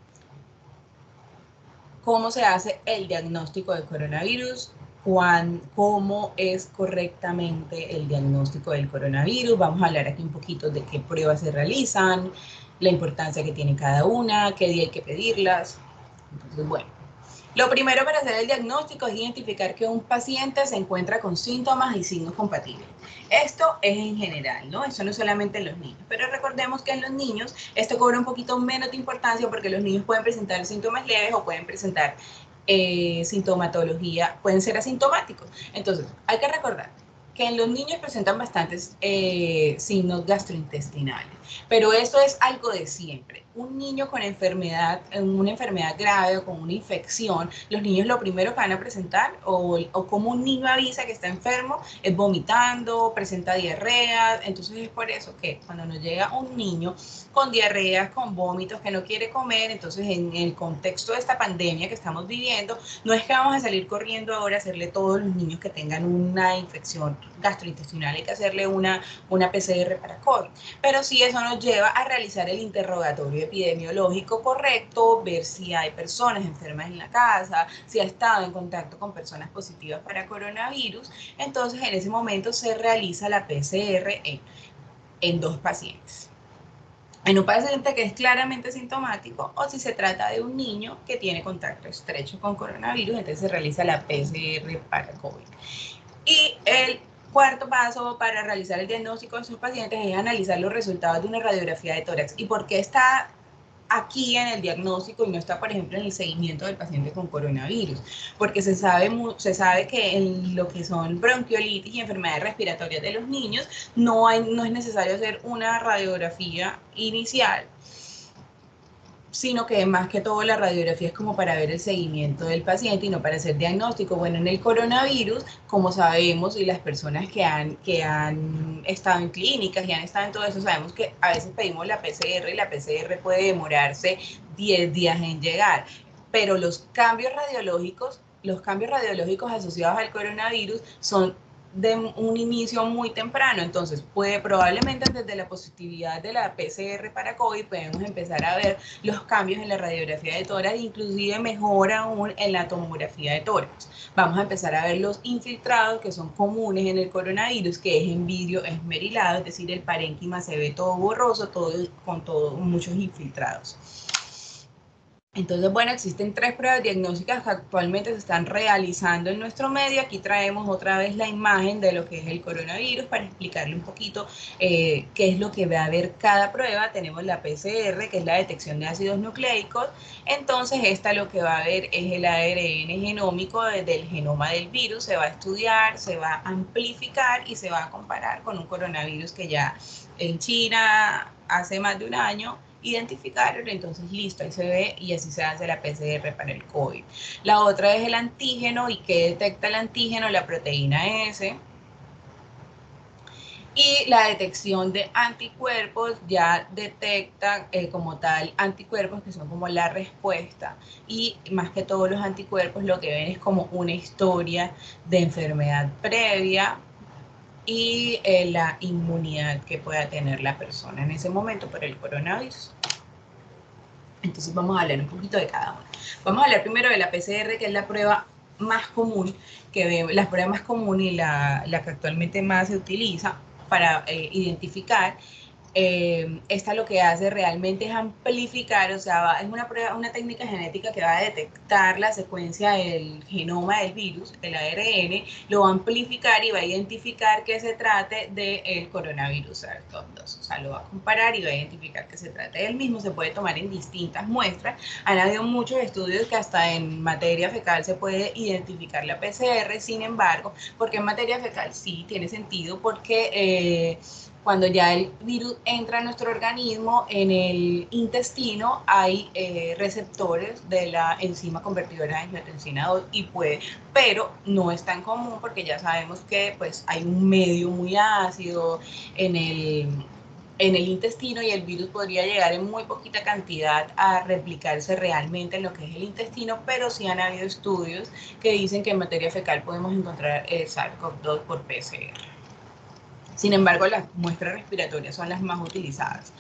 ¿cómo se hace el diagnóstico de coronavirus? ¿Cómo es correctamente el diagnóstico del coronavirus? Vamos a hablar aquí un poquito de qué pruebas se realizan, la importancia que tiene cada una, qué día hay que pedirlas. Entonces, bueno, lo primero para hacer el diagnóstico es identificar que un paciente se encuentra con síntomas y signos compatibles. Esto es en general, ¿no? Eso no es solamente en los niños, pero recordemos que en los niños esto cobra un poquito menos de importancia porque los niños pueden presentar síntomas leves o pueden presentar sintomatología, pueden ser asintomáticos. Entonces, hay que recordar que en los niños presentan bastantes signos gastrointestinales, pero esto es algo de siempre. Un niño con una enfermedad grave o con una infección, los niños lo primero que van a presentar, o como un niño avisa que está enfermo, es vomitando, presenta diarrea. Entonces es por eso que cuando nos llega un niño con diarreas, con vómitos, que no quiere comer, entonces en el contexto de esta pandemia que estamos viviendo, no es que vamos a salir corriendo ahora a hacerle a todos los niños que tengan una infección gastrointestinal, hay que hacerle una PCR para COVID, pero sí eso nos lleva a realizar el interrogatorio epidemiológico correcto, ver si hay personas enfermas en la casa, si ha estado en contacto con personas positivas para coronavirus. Entonces en ese momento se realiza la PCR en 2 pacientes. En un paciente que es claramente sintomático o si se trata de un niño que tiene contacto estrecho con coronavirus, entonces se realiza la PCR para COVID. Y el cuarto paso para realizar el diagnóstico de sus pacientes es analizar los resultados de una radiografía de tórax. ¿Y por qué está aquí en el diagnóstico y no está, por ejemplo, en el seguimiento del paciente con coronavirus? Porque se sabe que en lo que son bronquiolitis y enfermedades respiratorias de los niños no es necesario hacer una radiografía inicial, sino que más que todo la radiografía es como para ver el seguimiento del paciente y no para hacer diagnóstico. Bueno, en el coronavirus, como sabemos, y las personas que han estado en clínicas y han estado en todo eso, sabemos que a veces pedimos la PCR y la PCR puede demorarse 10 días en llegar, pero los cambios radiológicos asociados al coronavirus son de un inicio muy temprano. Entonces probablemente desde la positividad de la PCR para COVID podemos empezar a ver los cambios en la radiografía de tórax, inclusive mejor aún en la tomografía de tórax. Vamos a empezar a ver los infiltrados que son comunes en el coronavirus, que es en vidrio esmerilado, es decir, el parénquima se ve todo borroso, con muchos infiltrados. Entonces, bueno, existen 3 pruebas diagnósticas que actualmente se están realizando en nuestro medio. Aquí traemos otra vez la imagen de lo que es el coronavirus para explicarle un poquito qué es lo que va a ver cada prueba. Tenemos la PCR, que es la detección de ácidos nucleicos. Entonces, esta lo que va a ver es el ARN genómico del genoma del virus. Se va a estudiar, se va a amplificar y se va a comparar con un coronavirus que ya en China hace más de un año identificaron, entonces listo, ahí se ve y así se hace la PCR para el COVID. La otra es el antígeno. ¿Y qué detecta el antígeno? La proteína S. Y la detección de anticuerpos ya detecta como tal anticuerpos que son como la respuesta, y más que todos los anticuerpos lo que ven es como una historia de enfermedad previa y la inmunidad que pueda tener la persona en ese momento por el coronavirus. Entonces vamos a hablar un poquito de cada una. Vamos a hablar primero de la PCR, que es la prueba más común, la prueba más común y la que actualmente más se utiliza para identificar. Esta lo que hace realmente es amplificar, o sea, es una técnica genética que va a detectar la secuencia del genoma del virus, el ARN, lo va a amplificar y va a identificar que se trate del coronavirus SARS-CoV-2. O sea, lo va a comparar y va a identificar que se trate del mismo. Se puede tomar en distintas muestras. Han habido muchos estudios que hasta en materia fecal se puede identificar la PCR, sin embargo, porque en materia fecal sí tiene sentido, porque Cuando ya el virus entra a nuestro organismo, en el intestino hay receptores de la enzima convertidora de angiotensina 2 y puede, pero no es tan común porque ya sabemos que pues hay un medio muy ácido en el intestino y el virus podría llegar en muy poquita cantidad a replicarse realmente en lo que es el intestino, pero sí han habido estudios que dicen que en materia fecal podemos encontrar el SARS-CoV-2 por PCR. Sin embargo, las muestras respiratorias son las más utilizadas.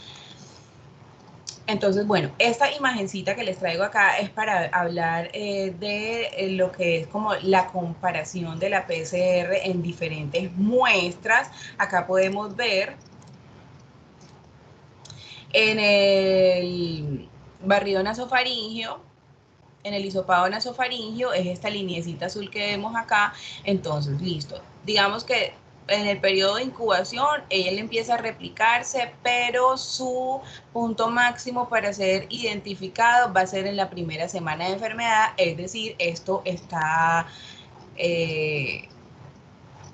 Entonces, bueno, esta imagencita que les traigo acá es para hablar de lo que es como la comparación de la PCR en diferentes muestras. Acá podemos ver en el barrido nasofaringeo, en el hisopado nasofaringeo, es esta lineecita azul que vemos acá. Entonces, listo. Digamos que en el periodo de incubación, ella empieza a replicarse, pero su punto máximo para ser identificado va a ser en la primera semana de enfermedad, es decir, esto está en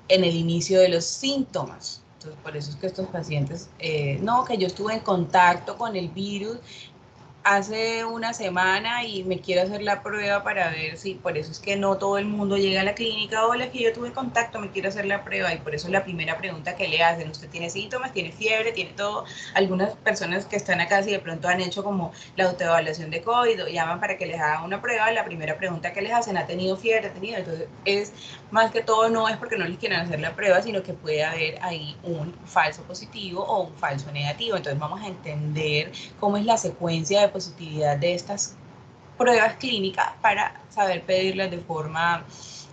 el inicio de los síntomas. Entonces, por eso es que estos pacientes, no, que yo estuve en contacto con el virus hace una semana y me quiero hacer la prueba para ver si, por eso es que no todo el mundo llega a la clínica, hola, es que yo tuve contacto, me quiero hacer la prueba, y por eso es la primera pregunta que le hacen, ¿usted tiene síntomas, tiene fiebre, tiene todo? Algunas personas que están acá, si de pronto han hecho como la autoevaluación de COVID o llaman para que les hagan una prueba, la primera pregunta que les hacen, ¿ha tenido fiebre? ¿Ha tenido? Entonces, es más que todo no es porque no les quieran hacer la prueba, sino que puede haber ahí un falso positivo o un falso negativo. Entonces, vamos a entender cómo es la secuencia de positividad de estas pruebas clínicas para saber pedirlas de forma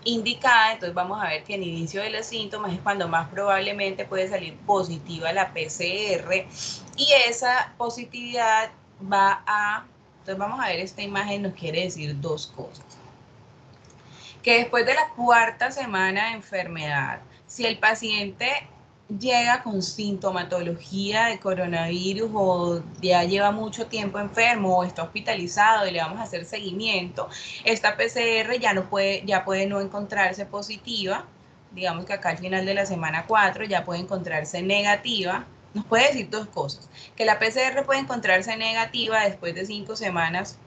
indicada. Entonces vamos a ver que en inicio de los síntomas es cuando más probablemente puede salir positiva la PCR y esa positividad va a, entonces vamos a ver, esta imagen nos quiere decir dos cosas. Que después de la cuarta semana de enfermedad, si el paciente llega con sintomatología de coronavirus o ya lleva mucho tiempo enfermo o está hospitalizado y le vamos a hacer seguimiento, esta PCR ya puede no encontrarse positiva. Digamos que acá al final de la semana 4 ya puede encontrarse negativa. Nos puede decir dos cosas, que la PCR puede encontrarse negativa después de 5 semanas,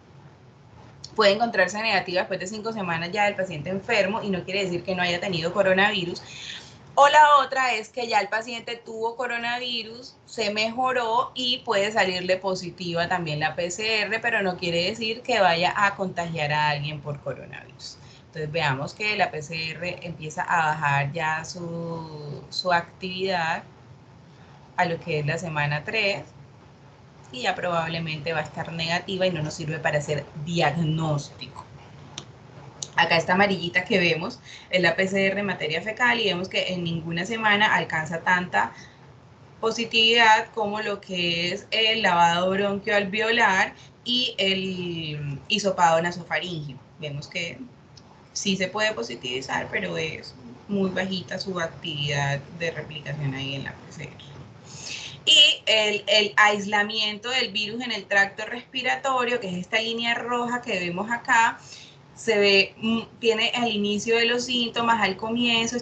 puede encontrarse negativa después de 5 semanas ya del paciente enfermo y no quiere decir que no haya tenido coronavirus. O la otra es que ya el paciente tuvo coronavirus, se mejoró y puede salirle positiva también la PCR, pero no quiere decir que vaya a contagiar a alguien por coronavirus. Entonces veamos que la PCR empieza a bajar ya su actividad a lo que es la semana 3 y ya probablemente va a estar negativa y no nos sirve para hacer diagnóstico. Acá esta amarillita que vemos es la PCR en materia fecal y vemos que en ninguna semana alcanza tanta positividad como lo que es el lavado bronquioalveolar y el hisopado nasofaríngeo. Vemos que sí se puede positivizar, pero es muy bajita su actividad de replicación ahí en la PCR. Y el aislamiento del virus en el tracto respiratorio, que es esta línea roja que vemos acá, se ve, tiene al inicio de los síntomas, al comienzo,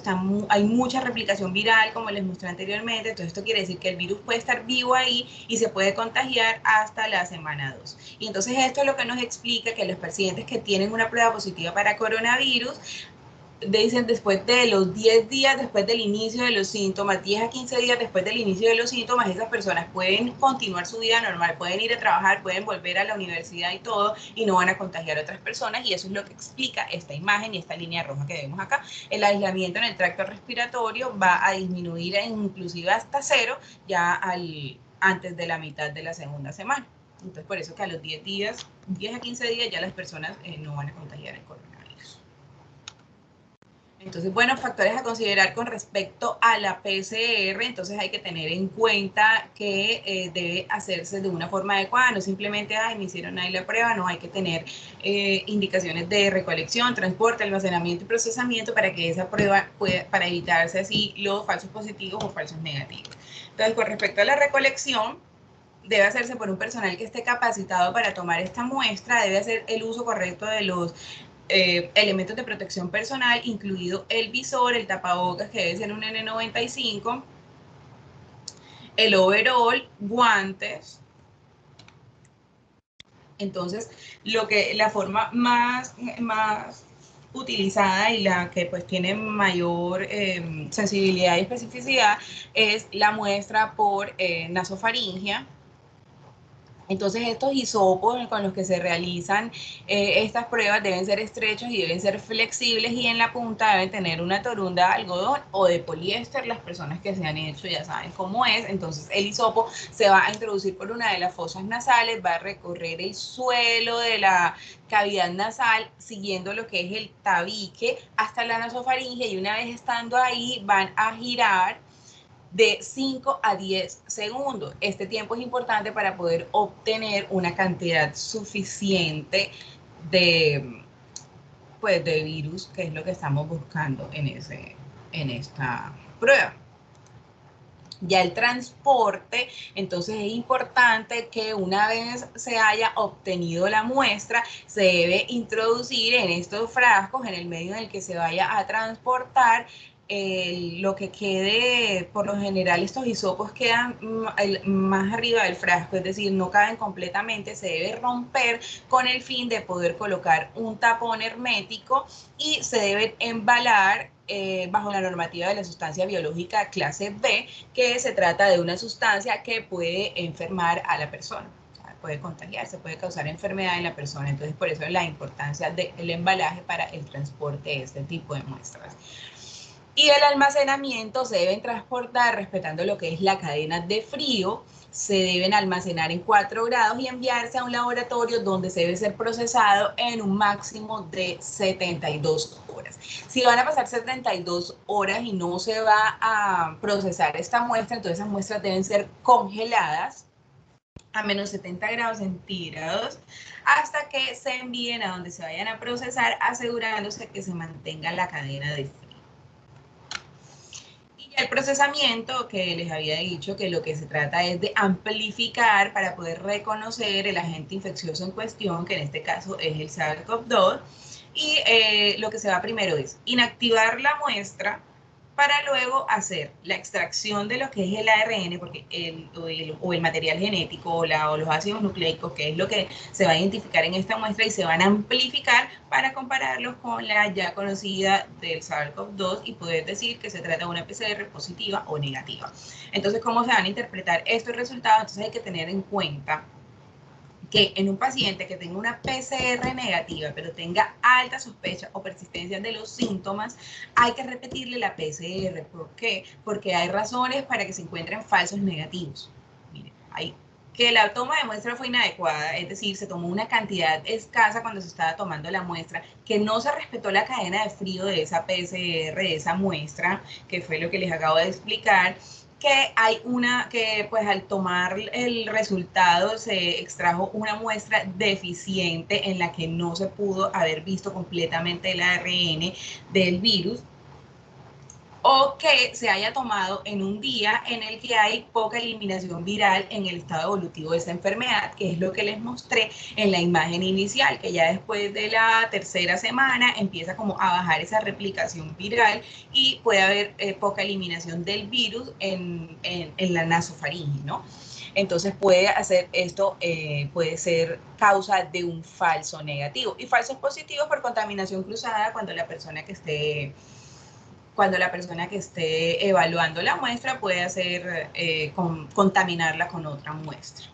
hay mucha replicación viral, como les mostré anteriormente. Entonces esto quiere decir que el virus puede estar vivo ahí y se puede contagiar hasta la semana 2. Y entonces esto es lo que nos explica que los pacientes que tienen una prueba positiva para coronavirus, dicen después de los 10 días después del inicio de los síntomas, 10 a 15 días después del inicio de los síntomas, esas personas pueden continuar su vida normal, pueden ir a trabajar, pueden volver a la universidad y todo, y no van a contagiar a otras personas, y eso es lo que explica esta imagen y esta línea roja que vemos acá. El aislamiento en el tracto respiratorio va a disminuir inclusive hasta 0 ya antes de la mitad de la segunda semana. Entonces, por eso que a los 10 días, 10 a 15 días, ya las personas no van a contagiar el coronavirus. Entonces, bueno, factores a considerar con respecto a la PCR, entonces hay que tener en cuenta que debe hacerse de una forma adecuada, no simplemente, ay, me hicieron ahí la prueba, no, hay que tener indicaciones de recolección, transporte, almacenamiento y procesamiento para que esa prueba para evitarse así los falsos positivos o falsos negativos. Entonces, con respecto a la recolección, debe hacerse por un personal que esté capacitado para tomar esta muestra, debe hacer el uso correcto de los elementos de protección personal, incluido el visor, el tapabocas que debe ser un N95, el overall, guantes. Entonces, la forma más utilizada y la que pues tiene mayor sensibilidad y especificidad es la muestra por nasofaringia. Entonces estos hisopos con los que se realizan estas pruebas deben ser estrechos y deben ser flexibles, y en la punta deben tener una torunda de algodón o de poliéster. Las personas que se han hecho ya saben cómo es. Entonces el hisopo se va a introducir por una de las fosas nasales, va a recorrer el suelo de la cavidad nasal siguiendo lo que es el tabique hasta la nasofaringe, y una vez estando ahí van a girar de 5 a 10 segundos. Este tiempo es importante para poder obtener una cantidad suficiente de, pues, de virus, que es lo que estamos buscando en esta prueba. Ya el transporte, entonces es importante que una vez se haya obtenido la muestra, se debe introducir en estos frascos, en el medio en el que se vaya a transportar, lo que quede. Por lo general estos hisopos quedan más arriba del frasco, es decir, no caben completamente, se debe romper con el fin de poder colocar un tapón hermético, y se deben embalar bajo la normativa de la sustancia biológica clase B, que se trata de una sustancia que puede enfermar a la persona. Puede contagiarse, puede causar enfermedad en la persona. Entonces, por eso la importancia del embalaje para el transporte de este tipo de muestras. Y el almacenamiento se deben transportar respetando lo que es la cadena de frío. Se deben almacenar en 4 grados y enviarse a un laboratorio donde se debe ser procesado en un máximo de 72 horas. Si van a pasar 72 horas y no se va a procesar esta muestra, entonces esas muestras deben ser congeladas a menos 70 grados centígrados hasta que se envíen a donde se vayan a procesar, asegurándose que se mantenga la cadena de frío. El procesamiento, que les había dicho que lo que se trata es de amplificar para poder reconocer el agente infeccioso en cuestión, que en este caso es el SARS-CoV-2, y lo que se va primero es inactivar la muestra para luego hacer la extracción de lo que es el ARN, porque el material genético o los ácidos nucleicos, que es lo que se va a identificar en esta muestra, y se van a amplificar para compararlos con la ya conocida del SARS-CoV-2 y poder decir que se trata de una PCR positiva o negativa. Entonces, ¿cómo se van a interpretar estos resultados? Entonces hay que tener en cuenta que en un paciente que tenga una PCR negativa, pero tenga alta sospecha o persistencia de los síntomas, hay que repetirle la PCR. ¿Por qué? Porque hay razones para que se encuentren falsos negativos. Miren, que la toma de muestra fue inadecuada, es decir, se tomó una cantidad escasa cuando se estaba tomando la muestra, que no se respetó la cadena de frío de esa PCR, de esa muestra, que fue lo que les acabo de explicar, que hay que pues al tomar el resultado se extrajo una muestra deficiente en la que no se pudo haber visto completamente el ARN del virus, o que se haya tomado en un día en el que hay poca eliminación viral en el estado evolutivo de esa enfermedad, que es lo que les mostré en la imagen inicial, que ya después de la tercera semana empieza como a bajar esa replicación viral y puede haber poca eliminación del virus en la nasofaringe, ¿no? Entonces puede hacer esto, puede ser causa de un falso negativo. Y falsos positivos por contaminación cruzada cuando la persona que esté evaluando la muestra puede hacer contaminarla con otra muestra.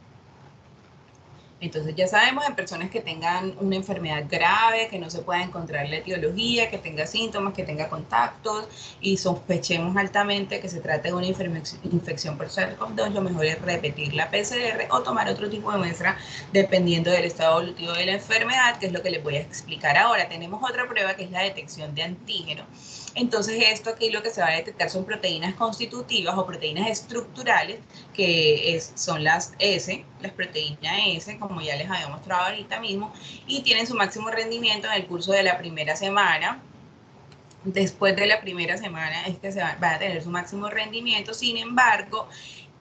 Entonces ya sabemos, en personas que tengan una enfermedad grave, que no se pueda encontrar la etiología, que tenga síntomas, que tenga contactos y sospechemos altamente que se trata de una infección por SARS-CoV-2, lo mejor es repetir la PCR o tomar otro tipo de muestra dependiendo del estado evolutivo de la enfermedad, que es lo que les voy a explicar ahora. Tenemos otra prueba que es la detección de antígeno. Entonces esto aquí lo que se va a detectar son proteínas constitutivas o proteínas estructurales, que son las S, las proteínas S, como ya les había mostrado ahorita mismo, y tienen su máximo rendimiento en el curso de la primera semana. Después de la primera semana es que van a tener su máximo rendimiento. Sin embargo,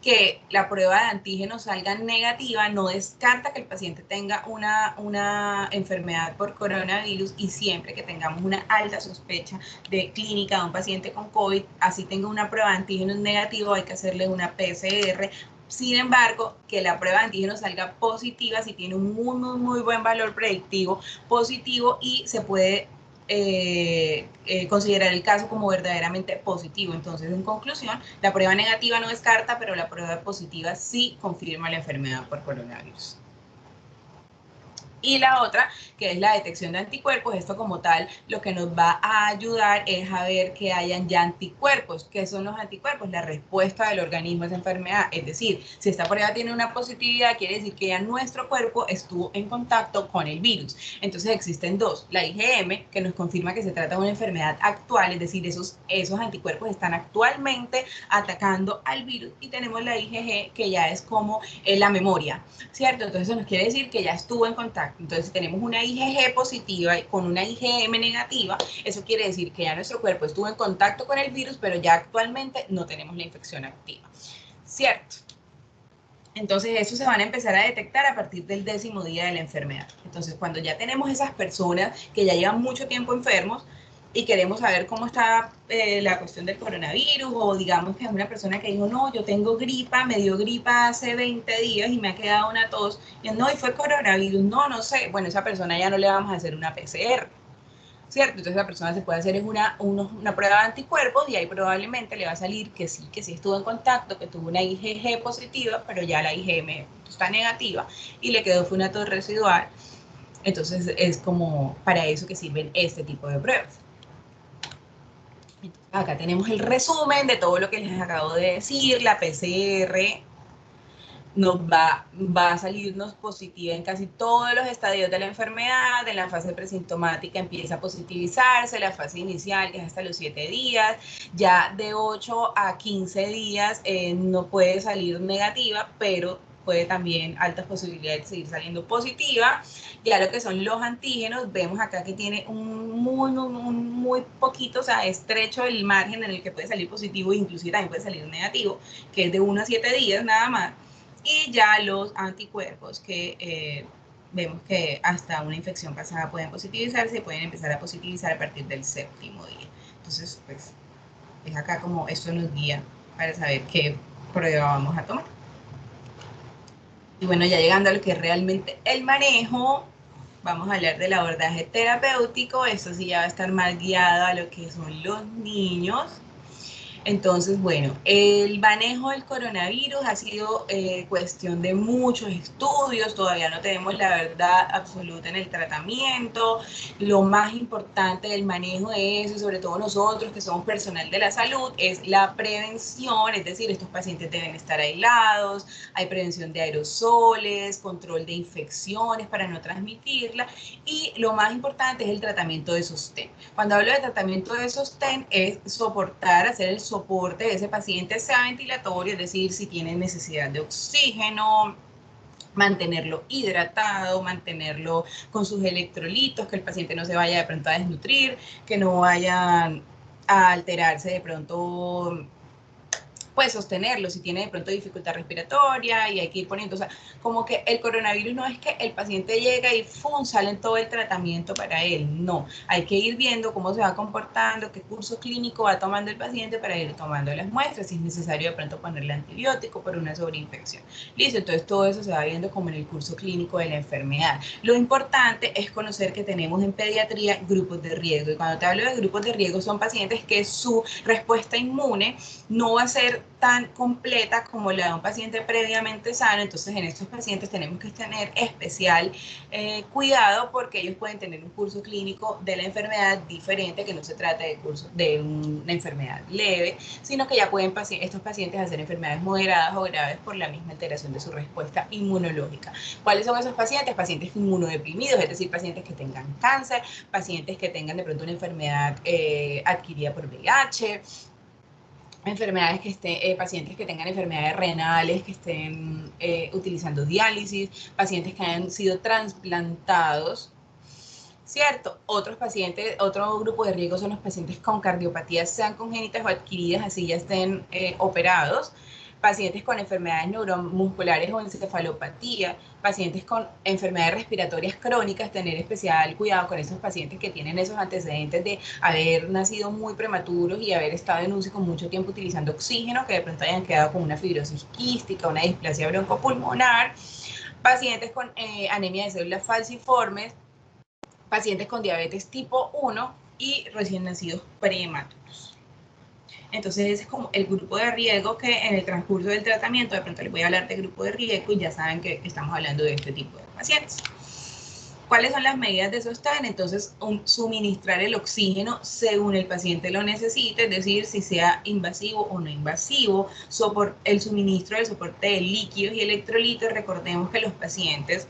que la prueba de antígenos salga negativa no descarta que el paciente tenga una enfermedad por coronavirus, y siempre que tengamos una alta sospecha de clínica de un paciente con COVID, así tenga una prueba de antígenos negativo, hay que hacerle una PCR. Sin embargo, que la prueba de antígenos salga positiva si tiene un muy buen valor predictivo positivo, y se puede considerar el caso como verdaderamente positivo. Entonces, en conclusión, la prueba negativa no descarta, pero la prueba positiva sí confirma la enfermedad por coronavirus. Y la otra, que es la detección de anticuerpos, esto como tal lo que nos va a ayudar es a ver que hayan ya anticuerpos. ¿Qué son los anticuerpos? La respuesta del organismo a esa enfermedad. Es decir, si esta prueba tiene una positividad, quiere decir que ya nuestro cuerpo estuvo en contacto con el virus. Entonces existen dos: la IgM, que nos confirma que se trata de una enfermedad actual, es decir, esos anticuerpos están actualmente atacando al virus, y tenemos la IgG, que ya es como la memoria, ¿cierto? Entonces eso nos quiere decir que ya estuvo en contacto. Entonces, si tenemos una IgG positiva y con una IgM negativa, eso quiere decir que ya nuestro cuerpo estuvo en contacto con el virus, pero ya actualmente no tenemos la infección activa, ¿cierto? Entonces, eso se van a empezar a detectar a partir del 10º día de la enfermedad. Entonces, cuando ya tenemos esas personas que ya llevan mucho tiempo enfermos y queremos saber cómo está la cuestión del coronavirus, o digamos que es una persona que dijo, no, yo tengo gripa, me dio gripa hace 20 días y me ha quedado una tos, y no, y fue coronavirus, no sé, bueno, esa persona ya no le vamos a hacer una PCR, ¿cierto? Entonces la persona se puede hacer es una prueba de anticuerpos, y ahí probablemente le va a salir que sí estuvo en contacto, que tuvo una IgG positiva, pero ya la IgM está negativa y le quedó fue una tos residual. Entonces es como para eso que sirven este tipo de pruebas. Acá tenemos el resumen de todo lo que les acabo de decir. La PCR va a salirnos positiva en casi todos los estadios de la enfermedad. En la fase presintomática empieza a positivizarse, la fase inicial, que es hasta los 7 días, ya de 8 a 15 días no puede salir negativa, pero puede también altas posibilidades de seguir saliendo positiva. Ya lo que son los antígenos, vemos acá que tiene un muy poquito, o sea, estrecho el margen en el que puede salir positivo, inclusive también puede salir negativo, que es de 1 a 7 días nada más. Y ya los anticuerpos, que vemos que hasta una infección pasada pueden positivizarse, y pueden empezar a positivizar a partir del 7º día. Entonces, pues, es acá como esto nos guía para saber qué prueba vamos a tomar. Y bueno, ya llegando a lo que es realmente el manejo, vamos a hablar del abordaje terapéutico. Esto sí ya va a estar más guiado a lo que son los niños. Entonces, bueno, el manejo del coronavirus ha sido cuestión de muchos estudios, todavía no tenemos la verdad absoluta en el tratamiento. Lo más importante del manejo de eso, y sobre todo nosotros que somos personal de la salud, es la prevención, es decir, estos pacientes deben estar aislados, hay prevención de aerosoles, control de infecciones para no transmitirla, y lo más importante es el tratamiento de sostén. Cuando hablo de tratamiento de sostén, es soportar, hacer el soporte de ese paciente, sea ventilatorio, es decir, si tiene necesidad de oxígeno, mantenerlo hidratado, mantenerlo con sus electrolitos, que el paciente no se vaya de pronto a desnutrir, que no vaya a alterarse de pronto, pues sostenerlo, si tiene de pronto dificultad respiratoria, y hay que ir poniendo, o sea, como que el coronavirus no es que el paciente llega y ¡fum!, sale en todo el tratamiento para él, no, hay que ir viendo cómo se va comportando, qué curso clínico va tomando el paciente para ir tomando las muestras, si es necesario de pronto ponerle antibiótico por una sobreinfección, listo. Entonces todo eso se va viendo como en el curso clínico de la enfermedad. Lo importante es conocer que tenemos en pediatría grupos de riesgo, y cuando te hablo de grupos de riesgo son pacientes que su respuesta inmune no va a ser tan completa como la de un paciente previamente sano. Entonces en estos pacientes tenemos que tener especial cuidado, porque ellos pueden tener un curso clínico de la enfermedad diferente, que no se trata de una enfermedad leve, sino que ya pueden estos pacientes hacer enfermedades moderadas o graves por la misma alteración de su respuesta inmunológica. ¿Cuáles son esos pacientes? Pacientes inmunodeprimidos, es decir, pacientes que tengan cáncer, pacientes que tengan de pronto una enfermedad adquirida por VIH, enfermedades que estén, pacientes que tengan enfermedades renales, que estén utilizando diálisis, pacientes que hayan sido trasplantados, ¿cierto? Otros pacientes, otro grupo de riesgo son los pacientes con cardiopatías, sean congénitas o adquiridas, así ya estén operados, pacientes con enfermedades neuromusculares o encefalopatía, pacientes con enfermedades respiratorias crónicas, tener especial cuidado con esos pacientes que tienen esos antecedentes de haber nacido muy prematuros y haber estado en UCI con mucho tiempo utilizando oxígeno, que de pronto hayan quedado con una fibrosis quística, una displasia broncopulmonar, pacientes con anemia de células falciformes, pacientes con diabetes tipo 1 y recién nacidos prematuros. Entonces ese es como el grupo de riesgo que en el transcurso del tratamiento, de pronto les voy a hablar de grupo de riesgo y ya saben que estamos hablando de este tipo de pacientes. ¿Cuáles son las medidas de sostén? Entonces, suministrar el oxígeno según el paciente lo necesite, es decir, si sea invasivo o no invasivo, el suministro del soporte de líquidos y electrolitos. Recordemos que los pacientes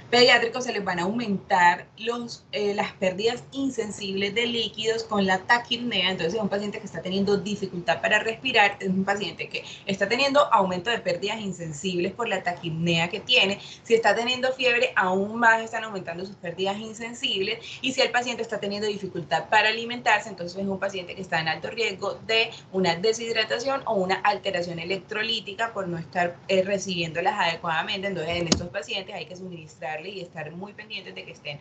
pediátricos se les van a aumentar las pérdidas insensibles de líquidos con la taquipnea. Entonces, es un paciente que está teniendo dificultad para respirar, es un paciente que está teniendo aumento de pérdidas insensibles por la taquipnea que tiene. Si está teniendo fiebre, aún más están aumentando sus pérdidas insensibles. Y si el paciente está teniendo dificultad para alimentarse, entonces es un paciente que está en alto riesgo de una deshidratación o una alteración electrolítica por no estar recibiéndolas adecuadamente. Entonces, en estos pacientes hay que suministrar y estar muy pendientes de que estén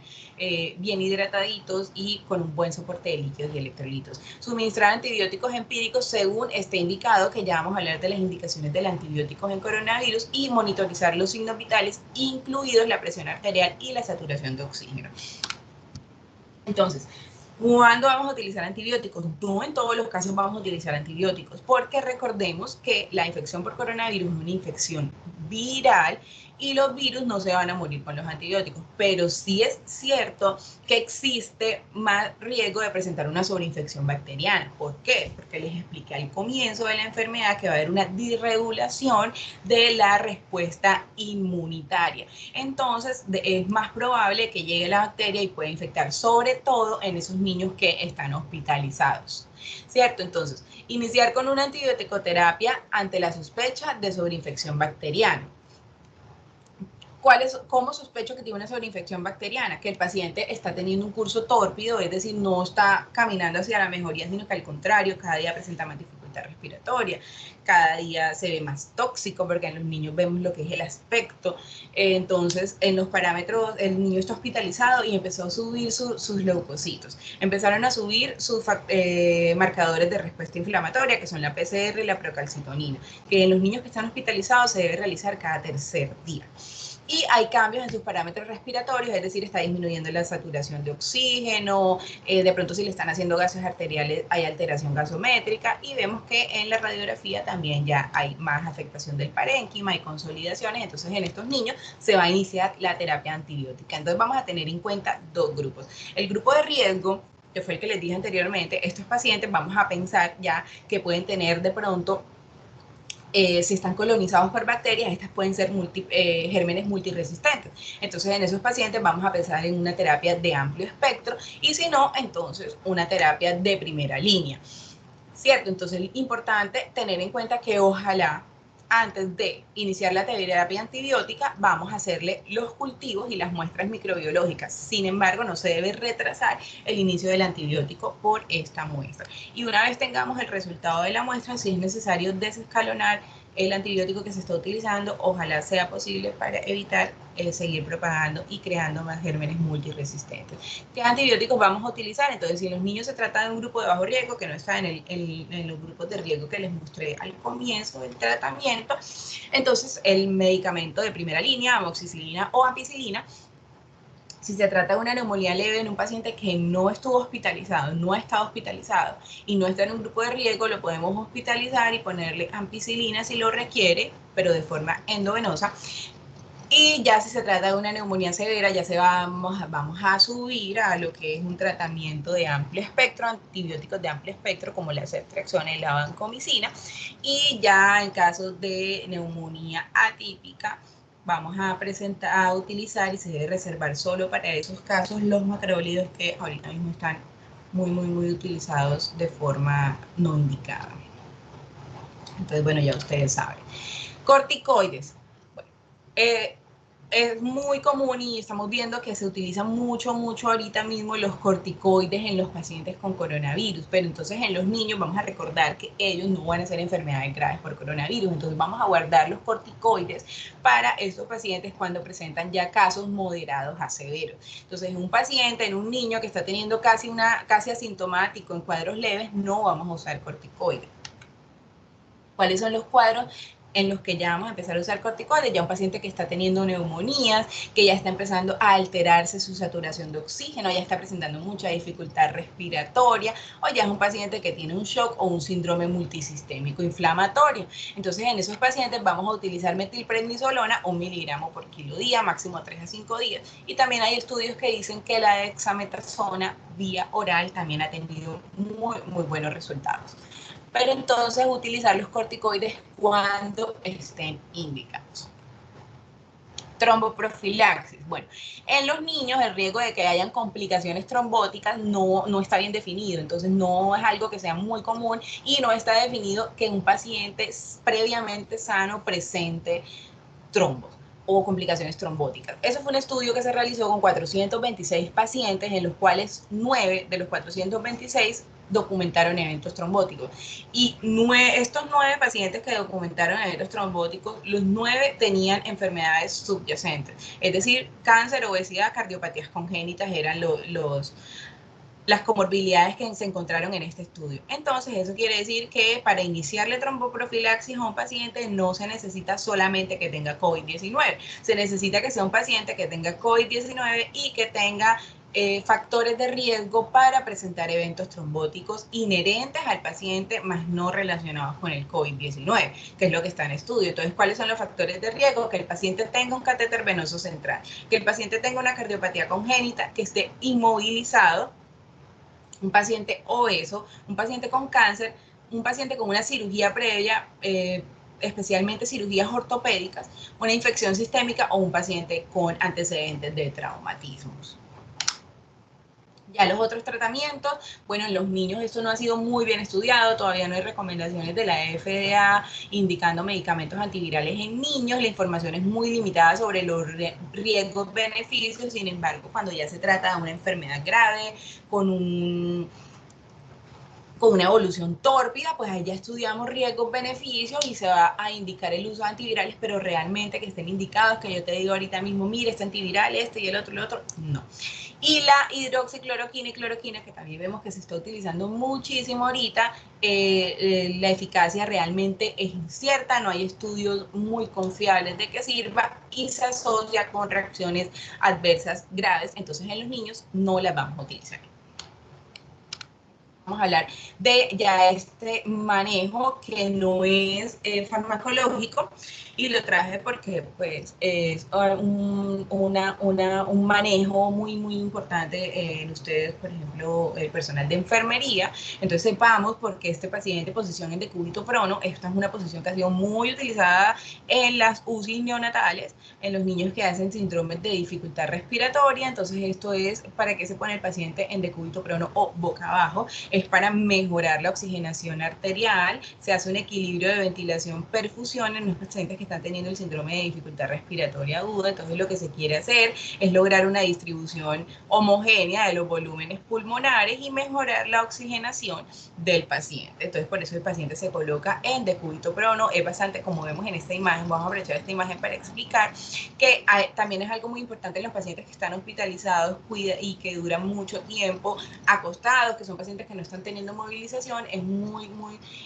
bien hidrataditos y con un buen soporte de líquidos y electrolitos. Suministrar antibióticos empíricos según esté indicado, que ya vamos a hablar de las indicaciones del antibiótico en coronavirus, y monitorizar los signos vitales, incluidos la presión arterial y la saturación de oxígeno. Entonces, ¿cuándo vamos a utilizar antibióticos? No en todos los casos vamos a utilizar antibióticos, porque recordemos que la infección por coronavirus es una infección viral y los virus no se van a morir con los antibióticos, pero sí es cierto que existe más riesgo de presentar una sobreinfección bacteriana. ¿Por qué? Porque les expliqué al comienzo de la enfermedad que va a haber una disregulación de la respuesta inmunitaria. Entonces, es más probable que llegue la bacteria y pueda infectar, sobre todo en esos niños que están hospitalizados, ¿cierto? Entonces, iniciar con una antibiótico-terapia ante la sospecha de sobreinfección bacteriana. ¿Cómo sospecho que tiene una sobreinfección bacteriana? Que el paciente está teniendo un curso tórpido, es decir, no está caminando hacia la mejoría, sino que al contrario, cada día presenta más dificultad respiratoria, cada día se ve más tóxico, porque en los niños vemos lo que es el aspecto. Entonces, en los parámetros, el niño está hospitalizado y empezó a subir sus leucocitos. Empezaron a subir sus marcadores de respuesta inflamatoria, que son la PCR y la procalcitonina, que en los niños que están hospitalizados se debe realizar cada tercer día. Y hay cambios en sus parámetros respiratorios, es decir, está disminuyendo la saturación de oxígeno, de pronto si le están haciendo gases arteriales hay alteración gasométrica, y vemos que en la radiografía también ya hay más afectación del parénquima, hay consolidaciones. Entonces en estos niños se va a iniciar la terapia antibiótica. Entonces vamos a tener en cuenta dos grupos. El grupo de riesgo, que fue el que les dije anteriormente, estos pacientes vamos a pensar ya que pueden tener de pronto, si están colonizados por bacterias, estas pueden ser gérmenes multiresistentes. Entonces, en esos pacientes vamos a pensar en una terapia de amplio espectro, y si no, entonces una terapia de primera línea, ¿cierto? Entonces, es importante tener en cuenta que ojalá antes de iniciar la terapia antibiótica vamos a hacerle los cultivos y las muestras microbiológicas. Sin embargo, no se debe retrasar el inicio del antibiótico por esta muestra. Y una vez tengamos el resultado de la muestra, si es necesario desescalonar el antibiótico que se está utilizando, ojalá sea posible para evitar seguir propagando y creando más gérmenes multiresistentes. ¿Qué antibióticos vamos a utilizar? Entonces, si los niños se trata de un grupo de bajo riesgo, que no está en los grupos de riesgo que les mostré al comienzo del tratamiento, entonces el medicamento de primera línea, amoxicilina o ampicilina. Si se trata de una neumonía leve en un paciente que no estuvo hospitalizado, no ha estado hospitalizado y no está en un grupo de riesgo, lo podemos hospitalizar y ponerle ampicilina si lo requiere, pero de forma endovenosa. Y ya si se trata de una neumonía severa, ya vamos a subir a lo que es un tratamiento de amplio espectro, antibióticos de amplio espectro, como la ceftriaxona y la vancomicina. Y ya en casos de neumonía atípica, vamos a utilizar, y se debe reservar solo para esos casos, los macrólidos, que ahorita mismo están muy utilizados de forma no indicada. Entonces, bueno, ya ustedes saben. Corticoides. Bueno, es muy común y estamos viendo que se utilizan mucho ahorita mismo los corticoides en los pacientes con coronavirus, pero entonces en los niños vamos a recordar que ellos no van a ser enfermedades graves por coronavirus, entonces vamos a guardar los corticoides para estos pacientes cuando presentan ya casos moderados a severos. Entonces en un paciente, en un niño que está teniendo casi asintomático en cuadros leves, no vamos a usar corticoides. ¿Cuáles son los cuadros en los que ya vamos a empezar a usar corticoides? Ya un paciente que está teniendo neumonías, que ya está empezando a alterarse su saturación de oxígeno, ya está presentando mucha dificultad respiratoria, o ya es un paciente que tiene un shock o un síndrome multisistémico inflamatorio. Entonces, en esos pacientes vamos a utilizar metilprednisolona 1 miligramo por kilo día, máximo 3 a 5 días. Y también hay estudios que dicen que la dexametasona vía oral también ha tenido muy buenos resultados. Pero entonces utilizar los corticoides cuando estén indicados. Tromboprofilaxis. Bueno, en los niños el riesgo de que hayan complicaciones trombóticas no está bien definido, entonces no es algo que sea muy común y no está definido que un paciente previamente sano presente trombos o complicaciones trombóticas. Eso fue un estudio que se realizó con 426 pacientes, en los cuales 9 de los 426 documentaron eventos trombóticos. Y estos 9 pacientes que documentaron eventos trombóticos, los 9 tenían enfermedades subyacentes, es decir, cáncer, obesidad, cardiopatías congénitas eran las comorbilidades que se encontraron en este estudio. Entonces, eso quiere decir que para iniciarle tromboprofilaxis a un paciente no se necesita solamente que tenga COVID-19, se necesita que sea un paciente que tenga COVID-19 y que tenga factores de riesgo para presentar eventos trombóticos inherentes al paciente, más no relacionados con el COVID-19, que es lo que está en estudio. Entonces, ¿cuáles son los factores de riesgo? Que el paciente tenga un catéter venoso central, que el paciente tenga una cardiopatía congénita, que esté inmovilizado, un paciente obeso, un paciente con cáncer, un paciente con una cirugía previa, especialmente cirugías ortopédicas, una infección sistémica o un paciente con antecedentes de traumatismos. Ya los otros tratamientos, bueno, en los niños esto no ha sido muy bien estudiado, todavía no hay recomendaciones de la FDA indicando medicamentos antivirales en niños, la información es muy limitada sobre los riesgos, beneficios, sin embargo, cuando ya se trata de una enfermedad grave, con una evolución tórpida, pues ahí ya estudiamos riesgos, beneficios y se va a indicar el uso de antivirales, pero realmente que estén indicados, que yo te digo ahorita mismo, mire, este antiviral, este y el otro, no. Y la hidroxicloroquina y cloroquina, que también vemos que se está utilizando muchísimo ahorita, la eficacia realmente es incierta, no hay estudios muy confiables de que sirva y se asocia con reacciones adversas graves, entonces en los niños no las vamos a utilizar. Vamos a hablar de ya este manejo que no es farmacológico y lo traje porque pues es un manejo muy importante en ustedes, por ejemplo, el personal de enfermería. Entonces sepamos por qué este paciente posición en decúbito prono. Esta es una posición que ha sido muy utilizada en las UCI neonatales, en los niños que hacen síndromes de dificultad respiratoria. Entonces esto es para que se pone el paciente en decúbito prono o boca abajo. Es para mejorar la oxigenación arterial, se hace un equilibrio de ventilación-perfusión en los pacientes que están teniendo el síndrome de dificultad respiratoria aguda. Entonces lo que se quiere hacer es lograr una distribución homogénea de los volúmenes pulmonares y mejorar la oxigenación del paciente. Entonces por eso el paciente se coloca en decúbito prono. Es bastante, como vemos en esta imagen, vamos a aprovechar esta imagen para explicar que también es algo muy importante en los pacientes que están hospitalizados y que duran mucho tiempo acostados, que son pacientes que no están teniendo movilización. Es muy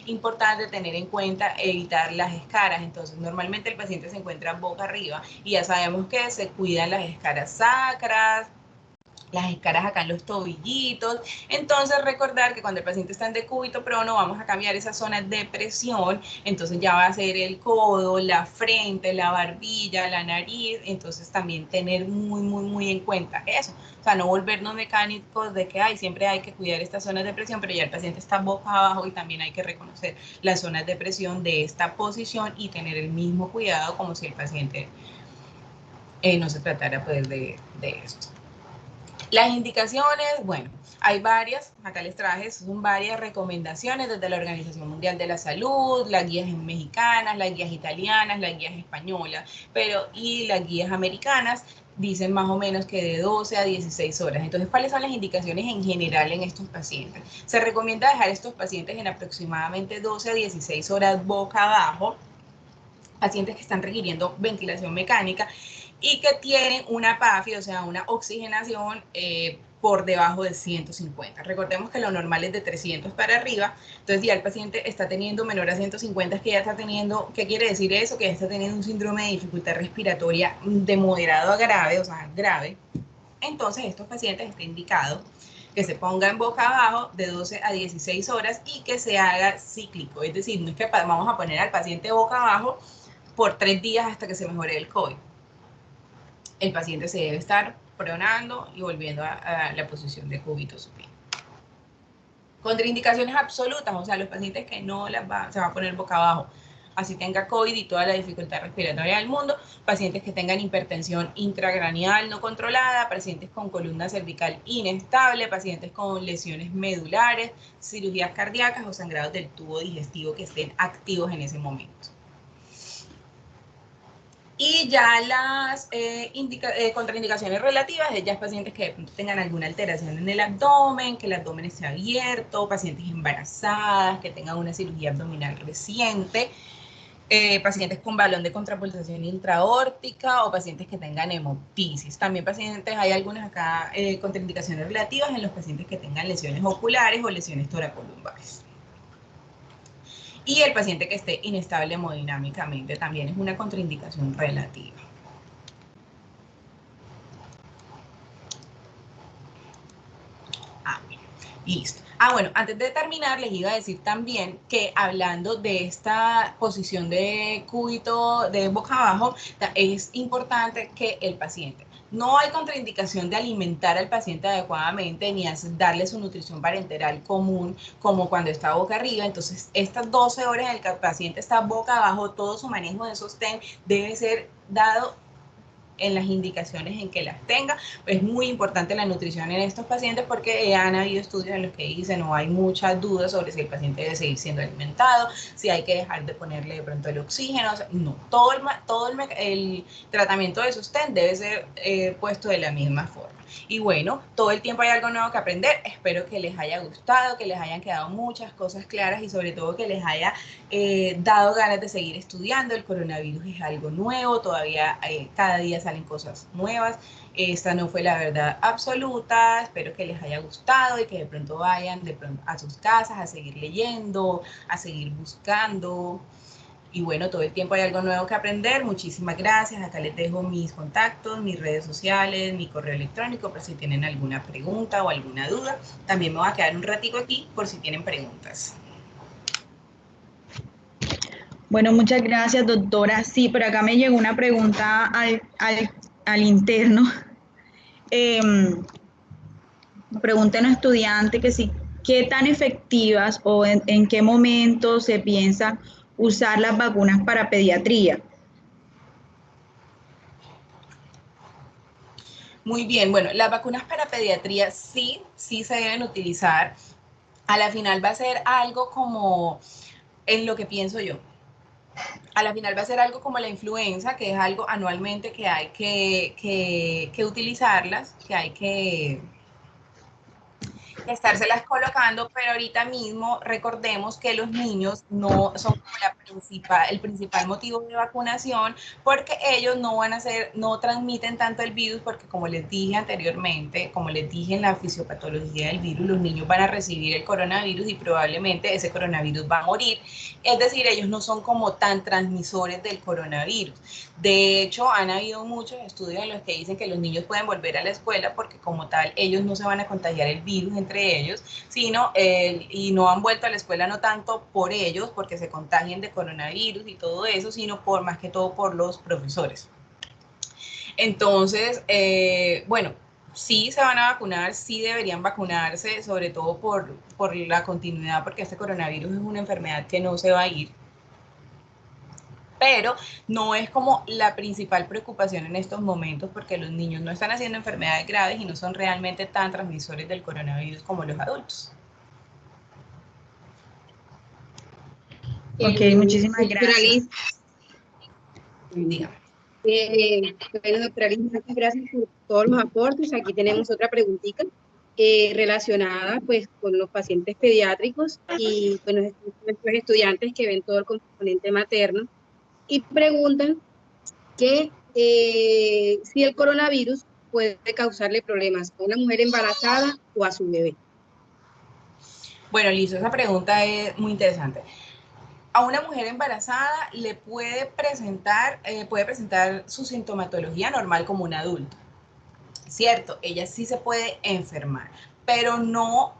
importante tener en cuenta evitar las escaras. Entonces normalmente el paciente se encuentra boca arriba y ya sabemos que se cuidan las escaras sacras, las escaras acá en los tobillitos. Entonces recordar que cuando el paciente está en decúbito prono vamos a cambiar esas zonas de presión, entonces ya va a ser el codo, la frente, la barbilla, la nariz. Entonces también tener muy en cuenta eso, o sea, no volvernos mecánicos de que siempre hay que cuidar estas zonas de presión, pero ya el paciente está boca abajo y también hay que reconocer las zonas de presión de esta posición y tener el mismo cuidado como si el paciente no se tratara pues de esto. Las indicaciones, bueno, hay varias, acá les traje, son varias recomendaciones desde la Organización Mundial de la Salud, las guías mexicanas, las guías italianas, las guías españolas, y las guías americanas dicen más o menos que de 12 a 16 horas. Entonces, ¿cuáles son las indicaciones en general en estos pacientes? Se recomienda dejar a estos pacientes en aproximadamente 12 a 16 horas boca abajo, pacientes que están requiriendo ventilación mecánica y que tienen una PAFI, o sea, una oxigenación por debajo de 150. Recordemos que lo normal es de 300 para arriba, entonces ya el paciente está teniendo menor a 150, es que ya está teniendo, ¿qué quiere decir eso? Que ya está teniendo un síndrome de dificultad respiratoria de moderado a grave, o sea, grave. Entonces, estos pacientes está indicado que se pongan boca abajo de 12 a 16 horas y que se haga cíclico, es decir, no es que vamos a poner al paciente boca abajo por 3 días hasta que se mejore el COVID. El paciente se debe estar pronando y volviendo a la posición de cúbito supino. Contraindicaciones absolutas, o sea, los pacientes que no se va a poner boca abajo, así tenga COVID y toda la dificultad respiratoria del mundo, pacientes que tengan hipertensión intracraneal no controlada, pacientes con columna cervical inestable, pacientes con lesiones medulares, cirugías cardíacas o sangrados del tubo digestivo que estén activos en ese momento. Y ya las contraindicaciones relativas, ya pacientes que de pronto tengan alguna alteración en el abdomen, que el abdomen esté abierto, pacientes embarazadas, que tengan una cirugía abdominal reciente, pacientes con balón de contrapulsación intraórtica o pacientes que tengan hemoptisis. También pacientes, hay algunas acá contraindicaciones relativas en los pacientes que tengan lesiones oculares o lesiones toracolumbares. Y el paciente que esté inestable hemodinámicamente también es una contraindicación relativa. Listo. Bueno, antes de terminar les iba a decir también que hablando de esta posición de cúbito de boca abajo, es importante que el paciente, no hay contraindicación de alimentar al paciente adecuadamente ni darle su nutrición parenteral común como cuando está boca arriba. Entonces, estas 12 horas en el que el paciente está boca abajo, todo su manejo de sostén debe ser dado en las indicaciones en que las tenga. Es muy importante la nutrición en estos pacientes porque han habido estudios en los que dicen o hay muchas dudas sobre si el paciente debe seguir siendo alimentado, si hay que dejar de ponerle de pronto el oxígeno. O sea, no, todo el tratamiento de sostén debe ser puesto de la misma forma. Y bueno, todo el tiempo hay algo nuevo que aprender. Espero que les haya gustado, que les hayan quedado muchas cosas claras y sobre todo que les haya dado ganas de seguir estudiando. El coronavirus es algo nuevo, todavía cada día salen cosas nuevas. Esta no fue la verdad absoluta. Espero que les haya gustado y que de pronto vayan a sus casas a seguir leyendo, a seguir buscando. Y bueno, todo el tiempo hay algo nuevo que aprender. Muchísimas gracias. Acá les dejo mis contactos, mis redes sociales, mi correo electrónico por si tienen alguna pregunta o alguna duda. También me voy a quedar un ratico aquí por si tienen preguntas. Bueno, muchas gracias, doctora. Sí, por acá me llegó una pregunta al interno. Pregunta a un estudiante que si, ¿qué tan efectivas o en qué momento se piensa usar las vacunas para pediatría? Muy bien, bueno, las vacunas para pediatría sí se deben utilizar. A la final va a ser algo como, en lo que pienso yo, a la final va a ser algo como la influenza, que es algo anualmente que hay que utilizarlas, que hay que estárselas colocando, pero ahorita mismo recordemos que los niños no son como el principal motivo de vacunación, porque ellos no transmiten tanto el virus, porque como les dije anteriormente, como les dije en la fisiopatología del virus, los niños van a recibir el coronavirus y probablemente ese coronavirus va a morir. Es decir, ellos no son como tan transmisores del coronavirus. De hecho, han habido muchos estudios en los que dicen que los niños pueden volver a la escuela porque como tal ellos no se van a contagiar el virus entre ellos, sino y no han vuelto a la escuela no tanto por ellos, porque se contagien de coronavirus y todo eso, sino por más que todo por los profesores. Entonces, bueno, sí se van a vacunar, sí deberían vacunarse, sobre todo por la continuidad, porque este coronavirus es una enfermedad que no se va a ir. pero no es como la principal preocupación en estos momentos porque los niños no están haciendo enfermedades graves y no son realmente tan transmisores del coronavirus como los adultos. Ok, muchísimas Doctora gracias. Liz, bueno, doctora Liz, muchas gracias por todos los aportes. Aquí tenemos otra preguntita relacionada pues con los pacientes pediátricos y con nuestros estudiantes que ven todo el componente materno y preguntan que si el coronavirus puede causarle problemas a una mujer embarazada o a su bebé. Bueno, Liz, esa pregunta es muy interesante. A una mujer embarazada le puede presentar su sintomatología normal como un adulto. Cierto, ella sí se puede enfermar, pero no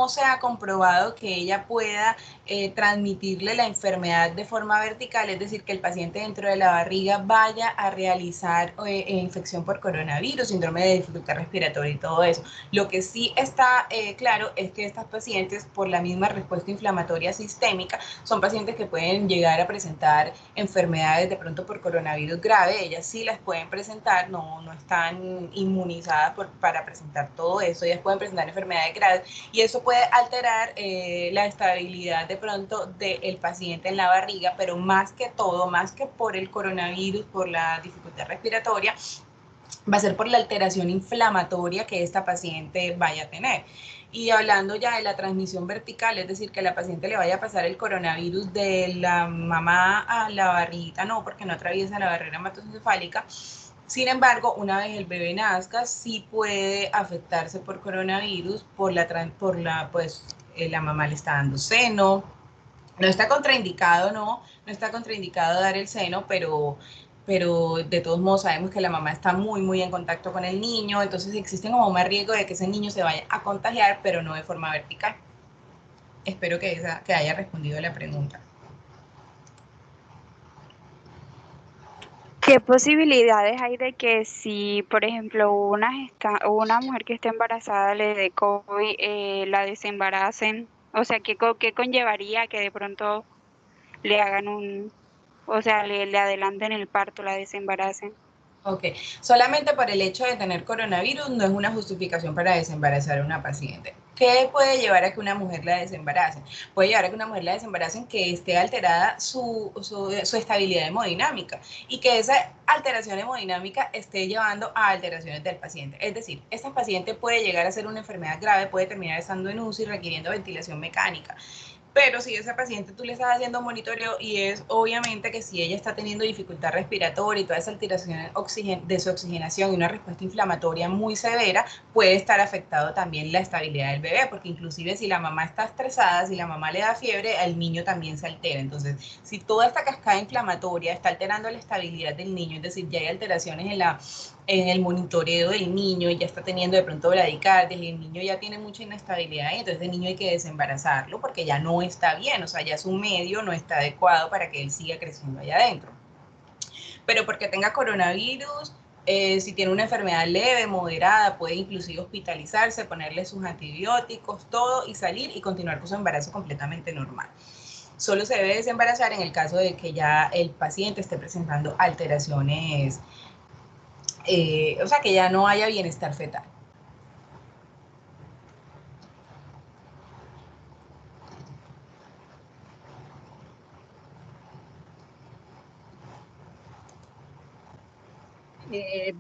se ha comprobado que ella pueda transmitirle la enfermedad de forma vertical, es decir, que el paciente dentro de la barriga vaya a realizar infección por coronavirus, síndrome de dificultad respiratoria y todo eso. Lo que sí está claro es que estas pacientes, por la misma respuesta inflamatoria sistémica, son pacientes que pueden llegar a presentar enfermedades de pronto por coronavirus grave. Ellas sí las pueden presentar, no están inmunizadas para presentar todo eso. Ellas pueden presentar enfermedades graves y eso puede alterar la estabilidad de pronto del paciente en la barriga, pero más que todo, más que por el coronavirus, por la dificultad respiratoria, va a ser por la alteración inflamatoria que esta paciente vaya a tener. Y hablando ya de la transmisión vertical, es decir, que a la paciente le vaya a pasar el coronavirus de la mamá a la barriguita, no, porque no atraviesa la barrera hematoencefálica. Sin embargo, una vez el bebé nazca, sí puede afectarse por coronavirus, la mamá le está dando seno. No está contraindicado, no está contraindicado dar el seno, pero de todos modos sabemos que la mamá está muy en contacto con el niño, entonces existe como más riesgo de que ese niño se vaya a contagiar, pero no de forma vertical. Espero que haya respondido la pregunta. ¿Qué posibilidades hay de que si, por ejemplo, una mujer que esté embarazada le dé COVID, la desembaracen? O sea, ¿qué conllevaría que de pronto le hagan o sea, le adelanten el parto, la desembaracen? Ok, solamente por el hecho de tener coronavirus no es una justificación para desembarazar a una paciente. ¿Qué puede llevar a que una mujer la desembaracen? Puede llevar a que una mujer la desembaracen que esté alterada su estabilidad hemodinámica y que esa alteración hemodinámica esté llevando a alteraciones del paciente. Es decir, esta paciente puede llegar a ser una enfermedad grave, puede terminar estando en UCI requiriendo ventilación mecánica. Pero si esa paciente tú le estás haciendo monitoreo y es obviamente que si ella está teniendo dificultad respiratoria y toda esa alteración de su oxigenación y una respuesta inflamatoria muy severa, puede estar afectado también la estabilidad del bebé, porque inclusive si la mamá está estresada, si la mamá le da fiebre, al niño también se altera. Entonces, si toda esta cascada inflamatoria está alterando la estabilidad del niño, es decir, ya hay alteraciones en el monitoreo del niño y ya está teniendo de pronto bradicardias y el niño ya tiene mucha inestabilidad y entonces el niño hay que desembarazarlo porque ya no está bien, o sea, ya su medio no está adecuado para que él siga creciendo allá adentro. Pero porque tenga coronavirus, si tiene una enfermedad leve, moderada, puede inclusive hospitalizarse, ponerle sus antibióticos, todo y salir y continuar con su embarazo completamente normal. Solo se debe desembarazar en el caso de que ya el paciente esté presentando alteraciones, o sea, que ya no haya bienestar fetal.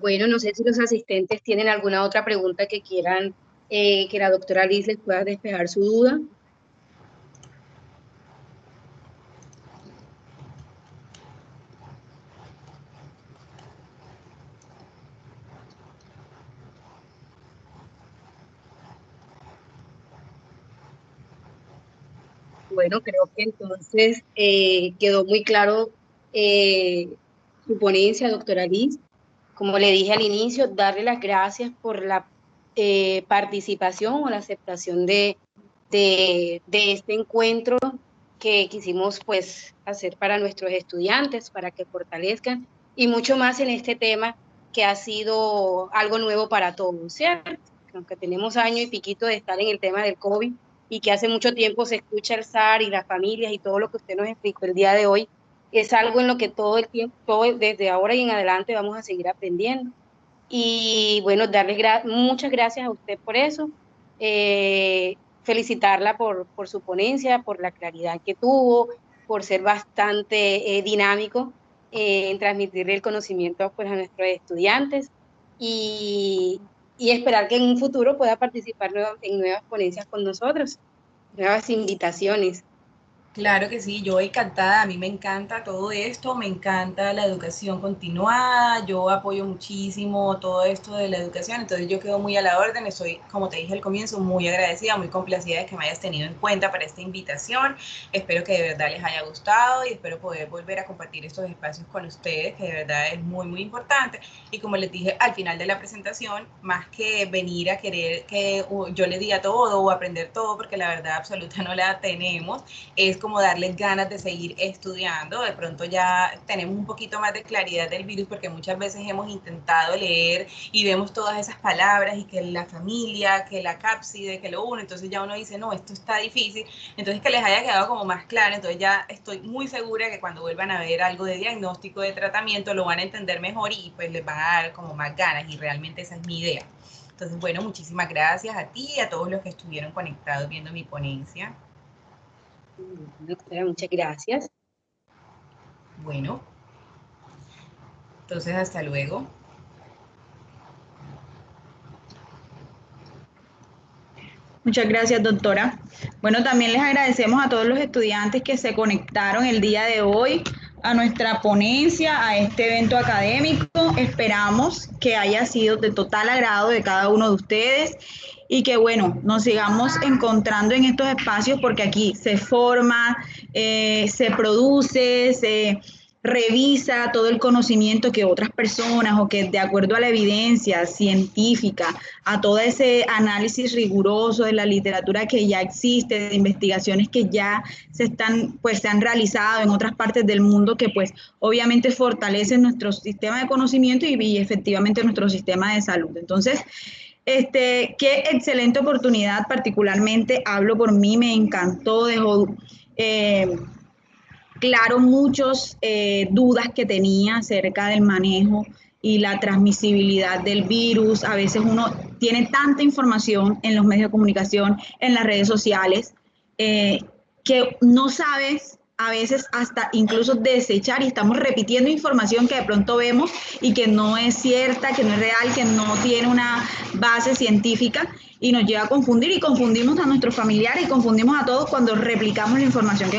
Bueno, no sé si los asistentes tienen alguna otra pregunta que quieran que la doctora Liz les pueda despejar su duda. Bueno, creo que entonces quedó muy claro su ponencia, doctora Liz. Como le dije al inicio, darle las gracias por la participación o la aceptación de este encuentro que quisimos pues hacer para nuestros estudiantes, para que fortalezcan y mucho más en este tema que ha sido algo nuevo para todos, ¿cierto? Aunque tenemos año y piquito de estar en el tema del COVID y que hace mucho tiempo se escucha el SAR y las familias y todo lo que usted nos explicó el día de hoy, es algo en lo que todo el tiempo, desde ahora y en adelante vamos a seguir aprendiendo. Y bueno, darle muchas gracias a usted por eso, felicitarla por su ponencia, por la claridad que tuvo, por ser bastante dinámico en transmitir el conocimiento pues, a nuestros estudiantes y, y esperar que en un futuro pueda participar en nuevas ponencias con nosotros, nuevas invitaciones. Claro que sí, yo encantada, a mí me encanta todo esto, me encanta la educación continuada, yo apoyo muchísimo todo esto de la educación, entonces yo quedo muy a la orden, estoy, como te dije al comienzo, muy agradecida, muy complacida de que me hayas tenido en cuenta para esta invitación, espero que de verdad les haya gustado y espero poder volver a compartir estos espacios con ustedes, que de verdad es muy, muy importante, y como les dije al final de la presentación, más que venir a querer que yo les diga todo o aprender todo, porque la verdad absoluta no la tenemos, es como darles ganas de seguir estudiando. De pronto ya tenemos un poquito más de claridad del virus porque muchas veces hemos intentado leer y vemos todas esas palabras y que la familia, que la cápside, que lo uno, entonces ya uno dice, no, esto está difícil, entonces que les haya quedado como más claro, entonces ya estoy muy segura que cuando vuelvan a ver algo de diagnóstico, de tratamiento, lo van a entender mejor y pues les van a dar como más ganas y realmente esa es mi idea. Entonces, bueno, muchísimas gracias a ti y a todos los que estuvieron conectados viendo mi ponencia. Doctora, muchas gracias. Bueno, entonces hasta luego. Muchas gracias, doctora. Bueno, también les agradecemos a todos los estudiantes que se conectaron el día de hoy a nuestra ponencia, a este evento académico. Esperamos que haya sido de total agrado de cada uno de ustedes y que, bueno, nos sigamos encontrando en estos espacios porque aquí se forma, se produce, se revisa todo el conocimiento que otras personas o que de acuerdo a la evidencia científica, a todo ese análisis riguroso de la literatura que ya existe, de investigaciones que ya se han realizado en otras partes del mundo que pues obviamente fortalecen nuestro sistema de conocimiento y efectivamente nuestro sistema de salud. Entonces, qué excelente oportunidad, particularmente hablo por mí, me encantó, dejó claro muchas dudas que tenía acerca del manejo y la transmisibilidad del virus. A veces uno tiene tanta información en los medios de comunicación, en las redes sociales, que no sabes a veces hasta incluso desechar y estamos repitiendo información que de pronto vemos y que no es cierta, que no es real, que no tiene una base científica y nos lleva a confundir y confundimos a nuestros familiares y confundimos a todos cuando replicamos la información que